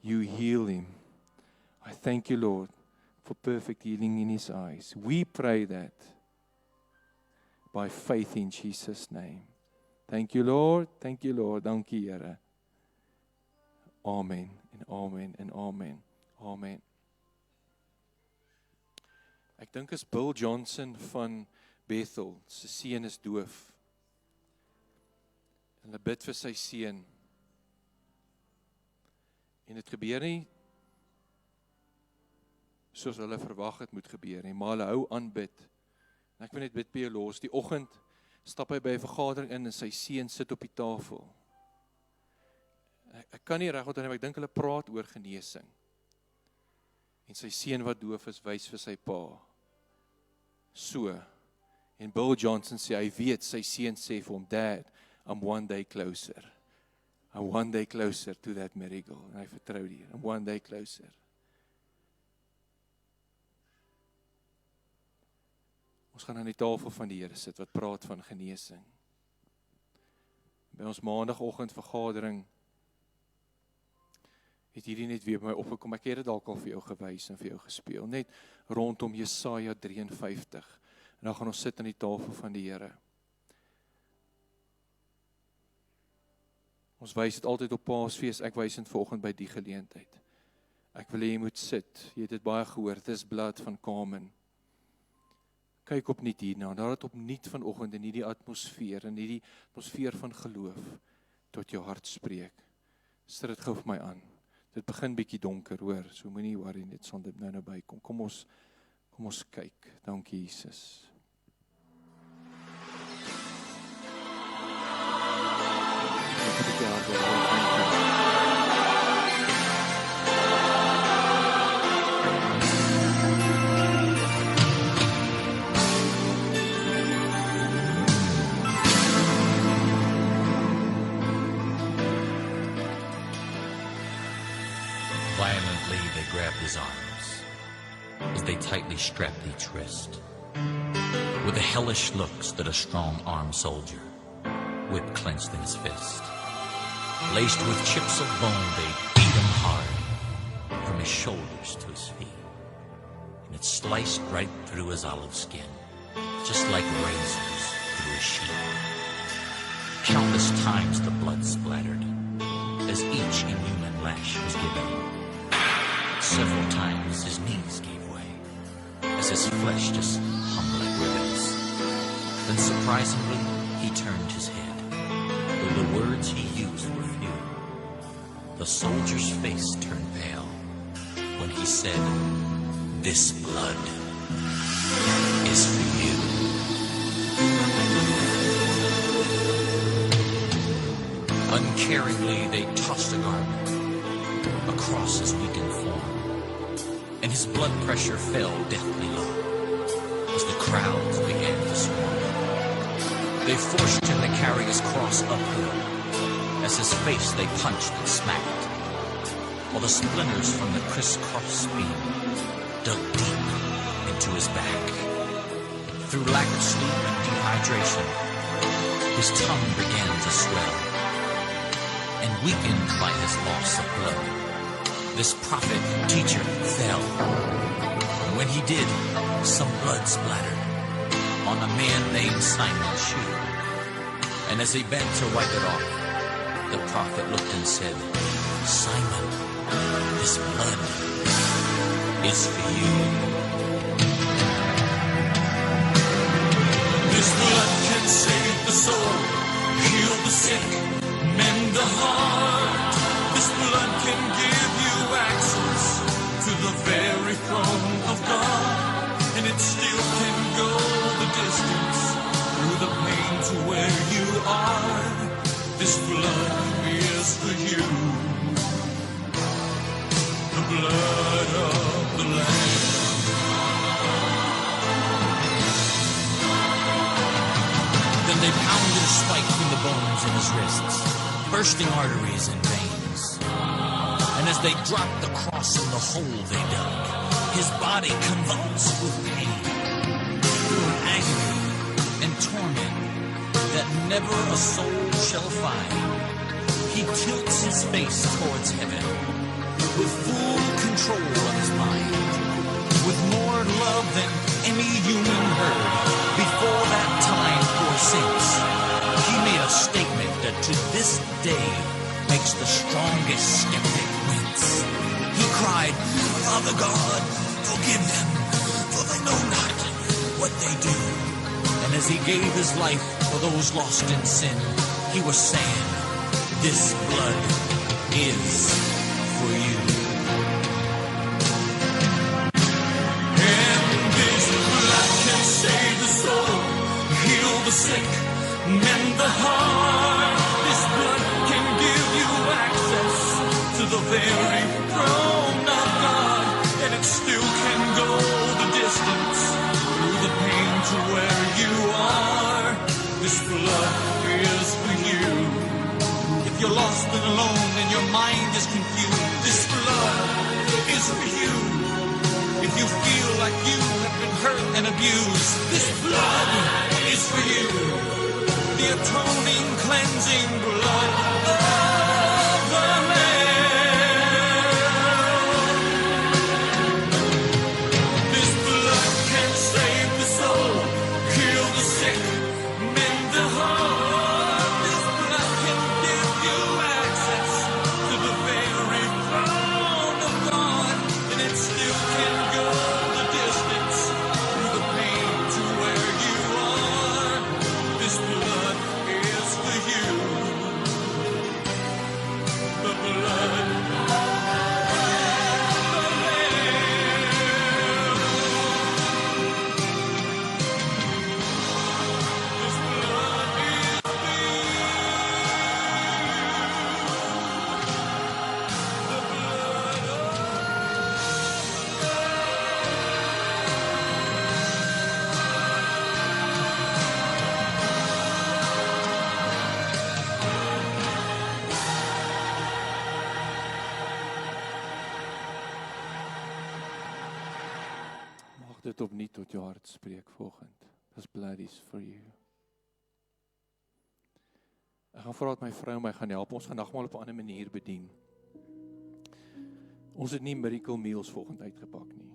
You heal him. I thank you, Lord, for perfect healing in his eyes. We pray that by faith in Jesus' name. Thank you, Lord. Thank you, Lord. Dankie, Here. Amen en amen en amen. Amen. Ek dink is Bill Johnson van Bethel. Sy seun is doof. En hulle bid vir sy seun. En dit gebeur nie soos hulle verwag het moet gebeur nie, maar hulle hou aan bid. En ek wil net bid by jou los. Die oggend stap hy by 'n vergadering in en sy seun sit op die tafel. Ek kan nie reg onthou nie, maar ek dink hulle praat oor genesing. En sy seun wat doof is, wys vir sy pa. So. En Bill Johnson sê, hy weet, sy seun sê vir hom, Dad, I'm one day closer. I'm one day closer to that miracle. En hy vertrou die Here. I'm one day closer. Ons gaan aan die tafel van die Here sit wat praat van genesing. By ons maandagooggend vergadering het hierdie net weer by my opgekom. Ek het dit dalk al vir jou gewys en vir jou gespeel. Net rondom Jesaja 53. En dan gaan ons sit aan die tafel van die Here. Ons wys dit altyd op Paasfees. Ek wys dit vanoggend by die geleentheid. Ek wil hê jy moet sit. Jy het dit baie gehoor. Dit is blad van Kamen. Kyk opnuut hierna. Daar het opnuut vanoggend in hierdie atmosfeer, in hierdie atmosfeer van geloof tot jou hart spreek. Sit dit gou vir my aan. Dit begin bietjie donker, hoor. So moenie worry net sonder dit nou bykom. Kom ons kyk. Dankie Jesus. Violently they grabbed his arms as they tightly strapped each wrist. With the hellish looks that a strong-armed soldier, whip clenched in his fist. Laced with chips of bone, they beat him hard from his shoulders to his feet. And it sliced right through his olive skin, just like razors through a sheet. Countless times the blood splattered as each inhuman lash was given. Several times his knees gave way as his flesh just hung like ribbons. Then surprisingly, he turned his head. Though the words he used were few, the soldier's face turned pale when he said, "This blood is for you." Uncaringly, they tossed a garment across his weakened form, and his blood pressure fell deathly low as the crowds began to swarm. They forced him to carry his cross uphill as his face they punched and smacked. while the splinters from the crisscross beam dug deep into his back. Through lack of sleep and dehydration, his tongue began to swell, and weakened by his loss of blood, this prophet teacher fell. And when he did, some blood splattered on a man named Simon's shoe. And as he bent to wipe it off, the prophet looked and said, "Simon, this blood is for you." This blood can save the soul, heal the sick, mend the heart. This blood can give you access to the very throne of God, and it still can go the distance through the pain to where you are. This blood is for you, the blood of the Lamb. Then they pounded a spike through the bones in his wrists, bursting arteries and veins. And as they dropped the cross in the hole they dug, his body convulsed with pain, through an agony and torment that never a soul shall find. He tilts his face towards heaven, with full control of his mind, with more love than any human heard. Before that time, poor saints, he made a statement that to this day makes the strongest skeptic wince. He cried, "Father God, forgive them, for they know not what they do." And as he gave his life for those lost in sin, he was saying, "This blood is for you." And this blood can save the soul, heal the sick, mend the heart. This blood can give you access to the very throne of God, and it still can go the distance through the pain to where you are. This blood is for you. If you're lost and alone and your mind is confused, this blood is for you. If you feel like you have been hurt and abused, this blood is for you. The atoning, cleansing blood of the Lamb. This blood can save the soul, heal the sick, mend the heart. This blood can give you access to the very throne of God, and it still can go the distance through the pain to where you are. This blood is for you, the blood of the Lamb. This blood is for you, the blood of Mag dit opnuut tot jou hart spreek vanoggend. This blood is for you. Ek gaan vra dat my vrou my gaan help. Ons gaan nagmaal op 'n ander manier bedien. Ons het nie miracle meals vanoggend uitgepak nie.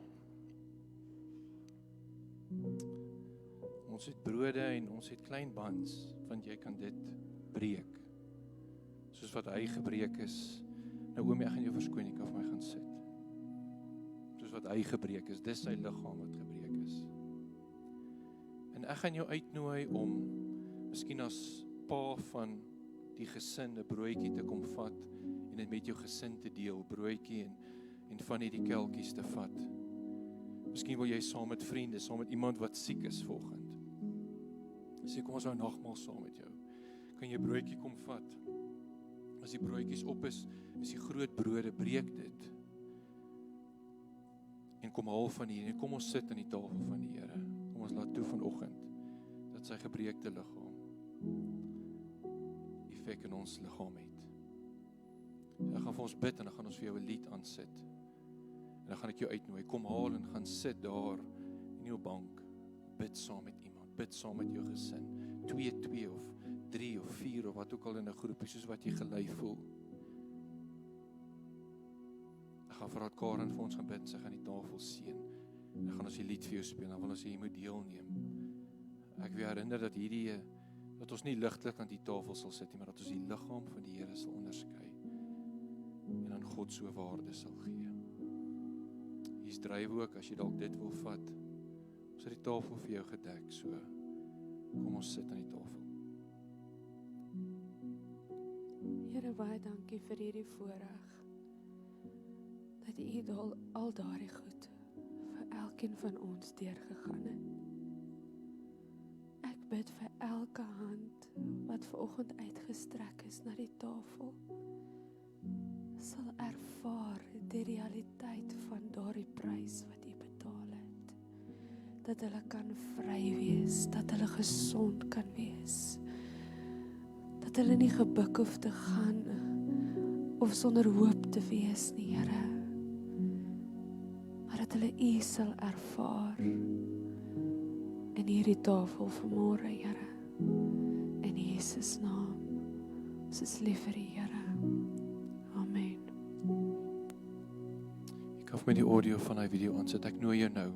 Ons het brode en ons het klein buns, want jy kan dit breek. Soos wat hy gebreek is. Naomi, ek gaan jou verskoon, jy kan vir my gaan sit. Soos wat hy gebreek is, dis sy liggaam wat gebreek is. En ek gaan jou uitnooi om, miskien as pa van die gesin, 'n broodjie te kom vat, en dit met jou gesin te deel, broodjie en van hierdie kelkies te vat. Miskien wil jy saam met vriende, saam met iemand wat siek is vanoggend. Sê, kom ons hou nagmaal saam met jou. Kan jy broodjie kom vat? As die broodjies op is die groot brode, breek dit. En kom haal van hier, en kom ons sit aan die tafel van die Here. Kom ons laat toe vanoggend, dat sy gebreekte liggaam effek in ons liggaam het. Ek gaan vir ons bid en dan gaan ons vir jou 'n lied aansit. En dan gaan ek jou uitnooi, kom haal en gaan sit daar in jou bank. Bid saam met iemand, bid saam met jou gesin. 2 of 3 of 4 of wat ook al in 'n groepie, soos wat jy gelei voel. Ek gaan vir Karen vir ons gaan bid, sy gaan die tafel seën. En dan gaan ons die lied vir jou speel, dan wil ons hê jy moet deelneem. Ek wil herinner dat ons nie ligtelik aan die tafel sal sit nie, maar dat ons die liggaam van die Here sal onderskei en aan God so waarde sal gee. Hier's drywe ook, as jy dalk dit wil vat. Ons het die tafel vir jou gedek, so kom ons sit aan die tafel. Here, baie dankie vir hierdie voorreg, dat U al daardie goed vir elkeen van ons deurgegaan het. Ek bid vir elke hand wat vanoggend uitgestrek is na die tafel, sal ervaar die realiteit van daardie prys wat U betaal het. Dat hulle kan vry wees, dat hulle gesond kan wees, dat hulle nie gebuk hoef te gaan of sonder hoop te wees nie, Here, maar dat hulle U sal ervaar in hierdie tafel vanmôre, Here, in Jesus naam. Ons is lief vir U, Here. Amen. Ek gaan met die audio van die video aansit. Ek nooi jou nou.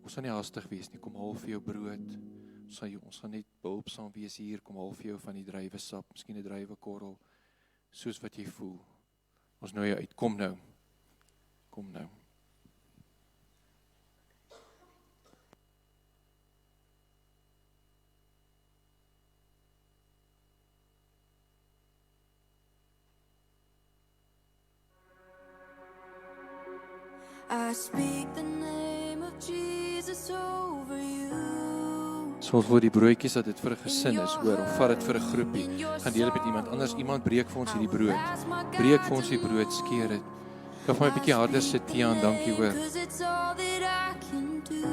Ons sal nie haastig wees nie. Kom haal vir jou brood. Ons gaan net behulpsaam wees hier. Kom haal vir jou van die druiwesap, miskien 'n druiwekorrel, soos wat jy voel. Ons nooi jou uit. Kom nou. Kom nou. I speak the name of Jesus over you. So ons wil die broodjies dat dit vir 'n gesin is, hoor, of vat dit vir 'n groepie. Gaan deel dit met iemand anders. Iemand breek vir ons hierdie brood. Breek vir ons die brood, skeer dit. Kan vir my 'n bietjie harder sit, Tiaan, dankie hoor. It's all that I can do.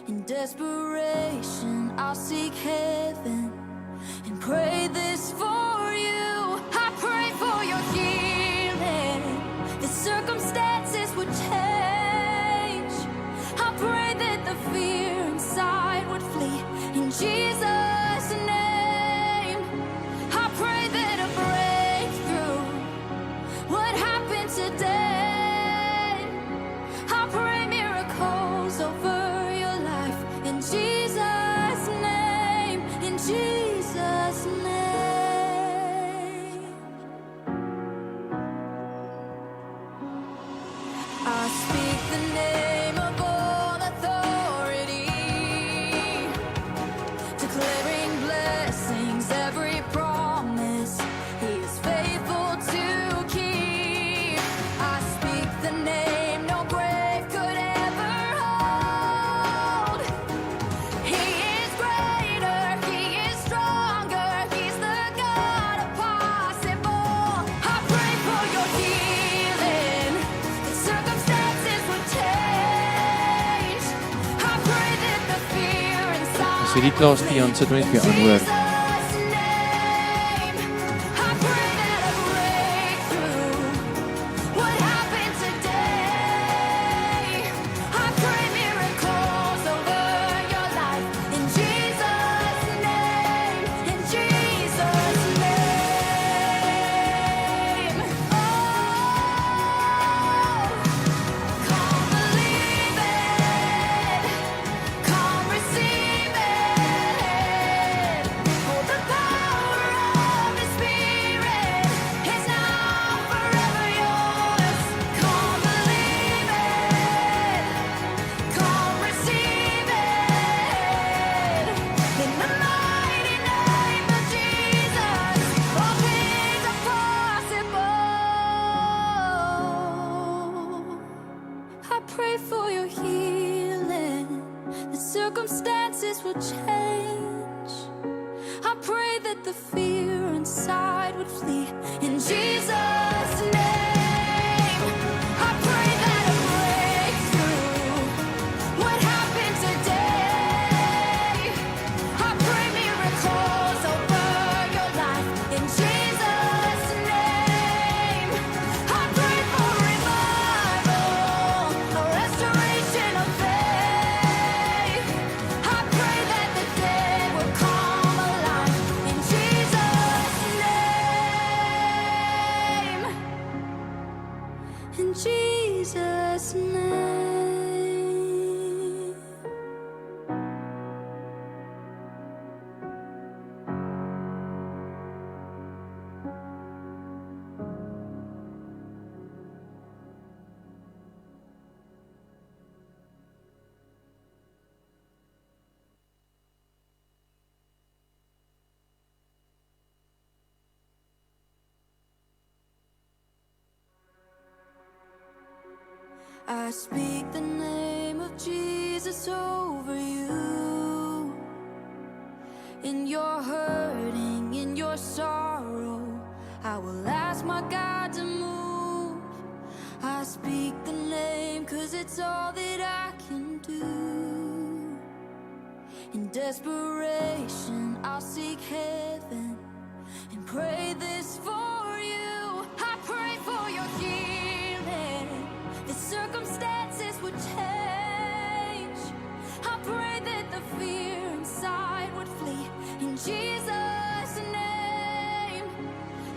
In desperation, I'll seek heaven and pray this for you. I pray for your healing. The circumstances would change. I pray that the fear inside would flee in Jesus' name. I pray that a breakthrough would happen today. I pray miracles over your life in Jesus' name, in Jesus' name. I speak the name of all authority, declaring blessings, every promise He is faithful to keep. I speak the name no grave could ever hold. He is greater, He is stronger, He's the God of possible. I pray for your healing. The circumstances would change. I pray that the fear inside As jy die klaar Tiaan, sit net weer aan hoor. Jesus' name. I pray that a breakthrough would happen today. I pray miracles over your life in Jesus' name, in Jesus' name. Oh, come believe it, come receive it. For the power of His Spirit is now forever yours. Come believe it, come receive it. In the mighty name of Jesus, all things are possible. I pray for your healing. The circumstances will change. I pray that the fear inside would flee in Jesus' name. I pray that a breakthrough would happen today. I pray miracles over your life in Jesus' Jesus' name. I speak the name of Jesus over you. In your hurting, in your sorrow, I will ask my God to move. I speak the name 'cause it's all that I can do. In desperation, I'll seek heaven and pray this for you. I pray for your healing. The circumstances would change. I pray that the fear inside would flee in Jesus' name.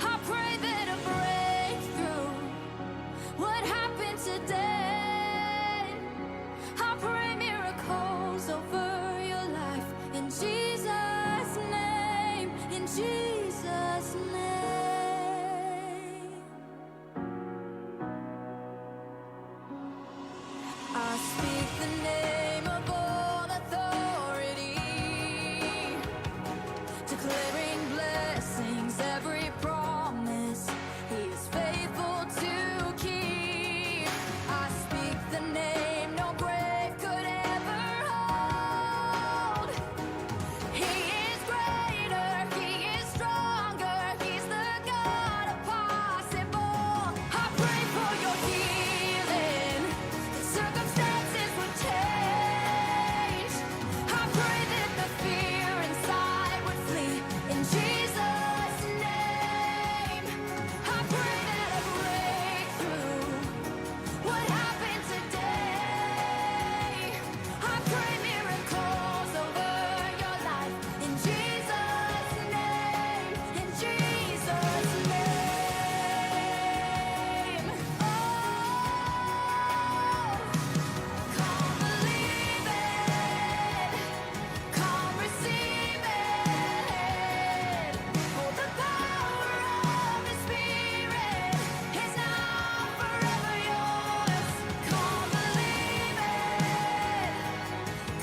I pray that a breakthrough would happen today. I pray miracles over your life in Jesus' name, in Jesus' name. I speak the name of all authority, declaring blessings, every promise He is faithful to keep. I speak the name no grave could ever hold. He is greater, He is stronger, He's the God of possible. I pray for your healing. The circumstances would change. I pray that the fear inside would flee in Jesus' name. I pray that a breakthrough would happen today. I pray miracles over your life in Jesus' name, in Jesus' name. Oh, come believe it, come receive it. Oh, the power of His Spirit is now forever yours. Come believe it,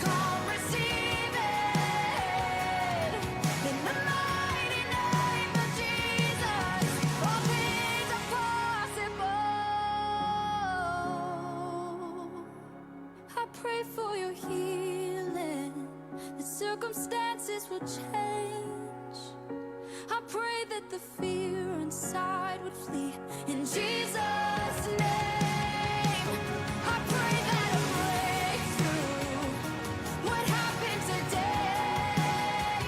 come receive it. In the mighty name of Jesus, all things are possible. I pray for your healing. The circumstances will change. I pray that the fear inside would flee in Jesus' name. I pray that a breakthrough would happen today.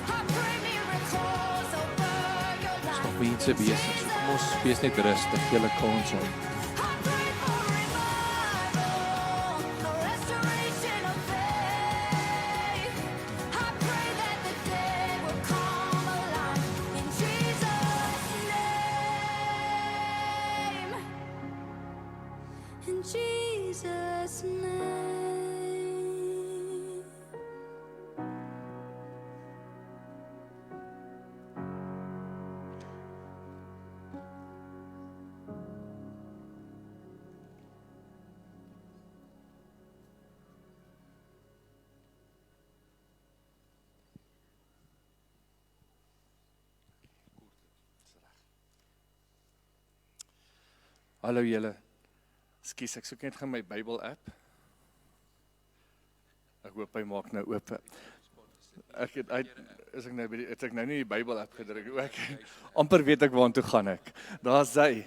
I pray miracles over your life. Stop mense besig. So kom ons wees net rustig. Julle kans op. I pray for revival, a restoration of faith. I pray that the dead will come alive in Jesus' name. In Jesus' name. Hallo julle. Ekskuus, ek soek net gou my Bybel app. Ek hoop hy maak nou oop. Ek het uit is ek nou by die het ek nou nie die Bybel app gedruk ook. Amper weet ek waartoe gaan ek. Daar's hy.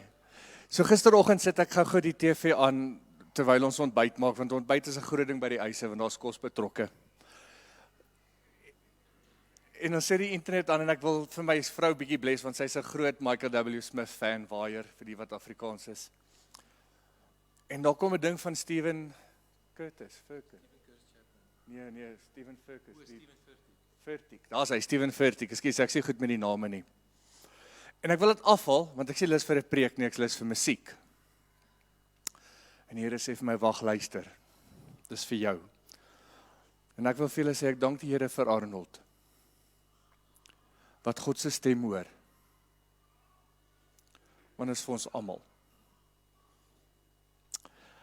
So gisteroggend sit ek gou die TV aan terwyl ons ontbyt maak want ontbyt is 'n groot ding by die huise want daar's kos betrokke. En dan sê die internet aan en ek wil vir my vrou bietjie bless want sy's 'n groot Michael W. Smith fan waaier vir die wat Afrikaans is. En daar kom 'n ding van Steven Curtis, Nee, Steven Furtick. Daar's hy, Steven Furtick. Ekskuus, ek sê goed met die name nie. En ek wil dit afhaal want ek sê lus vir 'n preek nie, ek lus vir musiek. En die Here sê vir my, wag, luister. Dis vir jou. En ek wil vir julle sê, ek dank die Here vir Arnold. Wat God se stem hoor. Want is vir ons almal.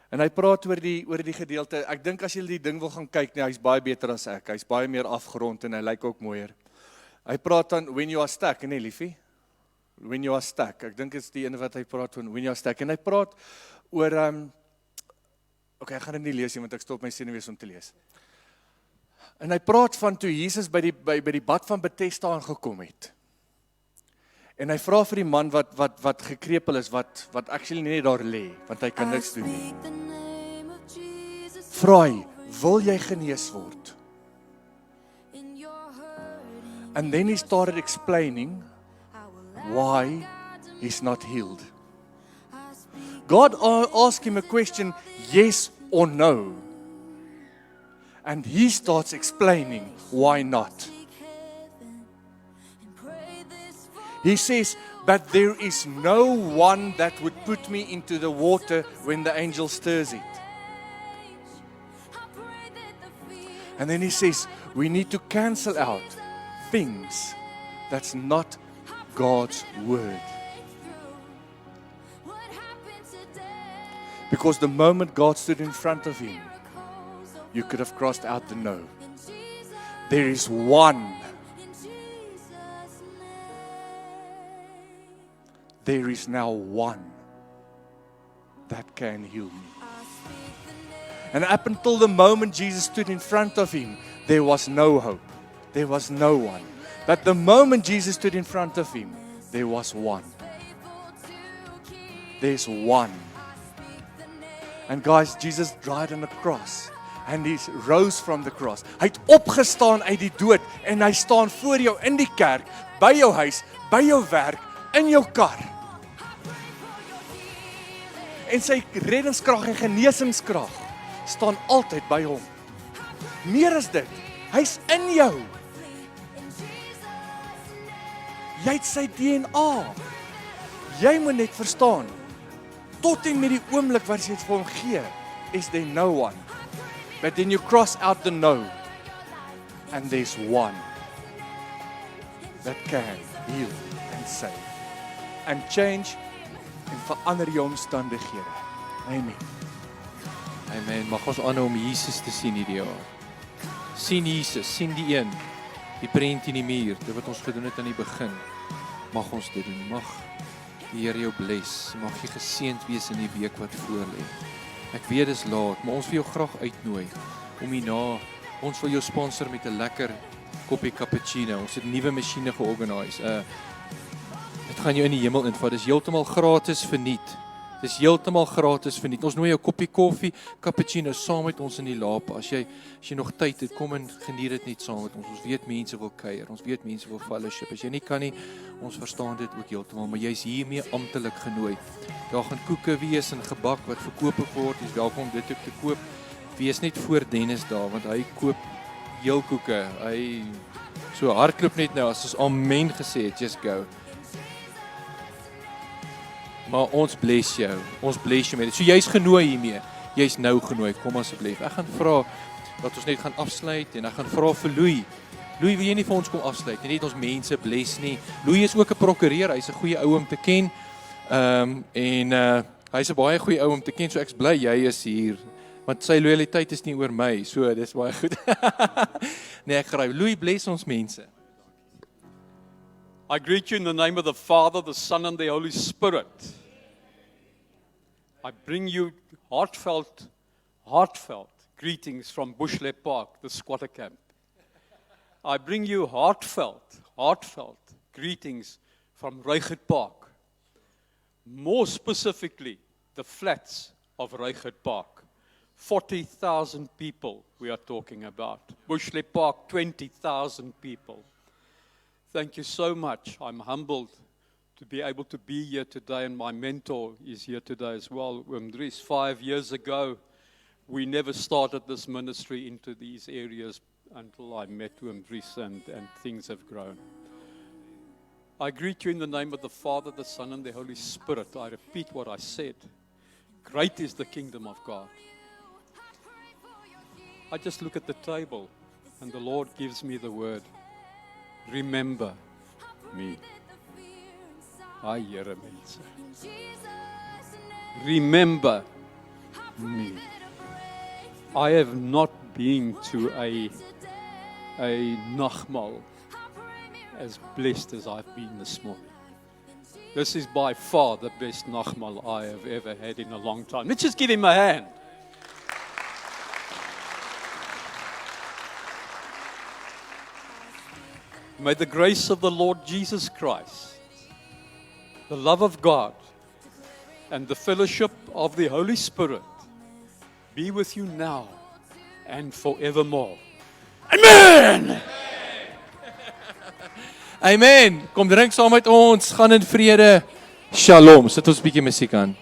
En hy praat oor die gedeelte, ek dink as jy die ding wil gaan kyk, nee, hy's baie beter as ek, hy's baie meer afgerond en hy lyk ook mooier. Hy praat dan, when you are stuck, nee liefie, when you are stuck, ek dink is die ene wat hy praat van, when you are stuck, en hy praat oor, ok, ek gaan dit nie lees nie, want ek stop my senuwees om te lees. En hy praat van toe Jesus by die bad van Bethesda aangekom het. En hy vra vir die man wat gekrepel is, wat actually net daar lê, want hy kan niks doen nie. Vra hy, wil jy genees word? And then he started explaining why he's not healed. God asked him a question, yes or no. And he starts explaining why not. He says, but there is no one that would put me into the water when the angel stirs it. And then he says, we need to cancel out things that's not God's word. Because the moment God stood in front of him, you could have crossed out the no. There is one. There is now one that can heal me. And up until the moment Jesus stood in front of him, there was no hope. There was no one. But the moment Jesus stood in front of him, there was one. There's one. And guys, Jesus died on the cross. And he rose from the cross. Hy het opgestaan uit die dood. En hy staan voor jou in die kerk, by jou huis, by jou werk, in jou kar. En sy reddingskrag en genesingskrag staan altyd by hom. Meer as dit, hy's in jou. Jy het sy DNA. Jy moet net verstaan, tot en met die oomblik wat jy het vir hom gee, is there no one. But then you cross out the no, and there's one that can heal and save, and change en verander jou omstandighede. Amen. Amen. Mag ons aanhou om Jesus te sien hierdie jaar. Sien Jesus, sien die een, die prent in die muur, dit wat ons gedoen het aan die begin. Mag ons dit doen. Mag die Here jou bless. Mag jy geseënd wees in die week wat voorlê. Ek weet dis laat, maar ons wil jou graag uitnooi om hierna, ons wil jou sponsor met 'n lekker koppie cappuccino. Ons het 'n nuwe masjiene georganiseer. Dit gaan jou in die hemel invat. Dis heeltemal gratis verniet. Dis heeltemal gratis verniet. Ons nooi jou koppie koffie, cappuccino saam met ons in die laap. As jy nog tyd het, kom en geniet dit net saam met ons. Ons weet mense wil kuier. Ons weet mense wil fellowship. As jy nie kan nie, ons verstaan dit ook heeltemal, maar jy's hiermee amptelik genooi. Daar gaan koeke wees en gebak wat verkoop word. Jy's welkom om dit ook te koop. Wees net voor Dennis daar, want hy koop heel koeke. Hy so hardloop net nou as ons amen gesê het, just go. Maar ons bless jou. Ons bless jou met dit. So jy's genooi hiermee. Jy's nou genooi. Kom asseblief. Ek gaan vra dat ons net gaan afsluit en ek gaan vra vir Louis. Louis, wil jy nie vir ons kom afsluit nie? Net ons mense bless nie. Louis is ook 'n prokureur. Hy's 'n goeie ou om te ken. Hy's 'n baie goeie ou om te ken. So ek's bly jy is hier. Want sy loyaliteit is nie oor my. So dis baie goed. Nee, ek gryp. Louis, bless ons mense. I greet you in the name of the Father, the Son, and the Holy Spirit. I bring you heartfelt greetings from Bushley Park, the squatter camp. I bring you heartfelt greetings from Reichert Park. More specifically, the flats of Reichert Park. 40,000 people we are talking about. Bushley Park, 20,000 people. Thank you so much. I'm humbled to be able to be here today, and my mentor is here today as well. Dries, 5 years ago, we never started this ministry into these areas until I met Dries, and things have grown. I greet you in the name of the Father, the Son, and the Holy Spirit. I repeat what I said. Great is the kingdom of God. I just look at the table and the Lord gives me the word, remember me. Ai, Here mense. Remember me. I have not been to a nagmaal as blessed as I've been this morning. This is by far the best nagmaal I have ever had in a long time. Let's just give him a hand. May the grace of the Lord Jesus Christ, the love of God, and the fellowship of the Holy Spirit be with you now and forevermore. Amen! Amen. Kom drink saam met ons. Gaan in vrede. Shalom. Sit ons 'n bietjie musiek aan.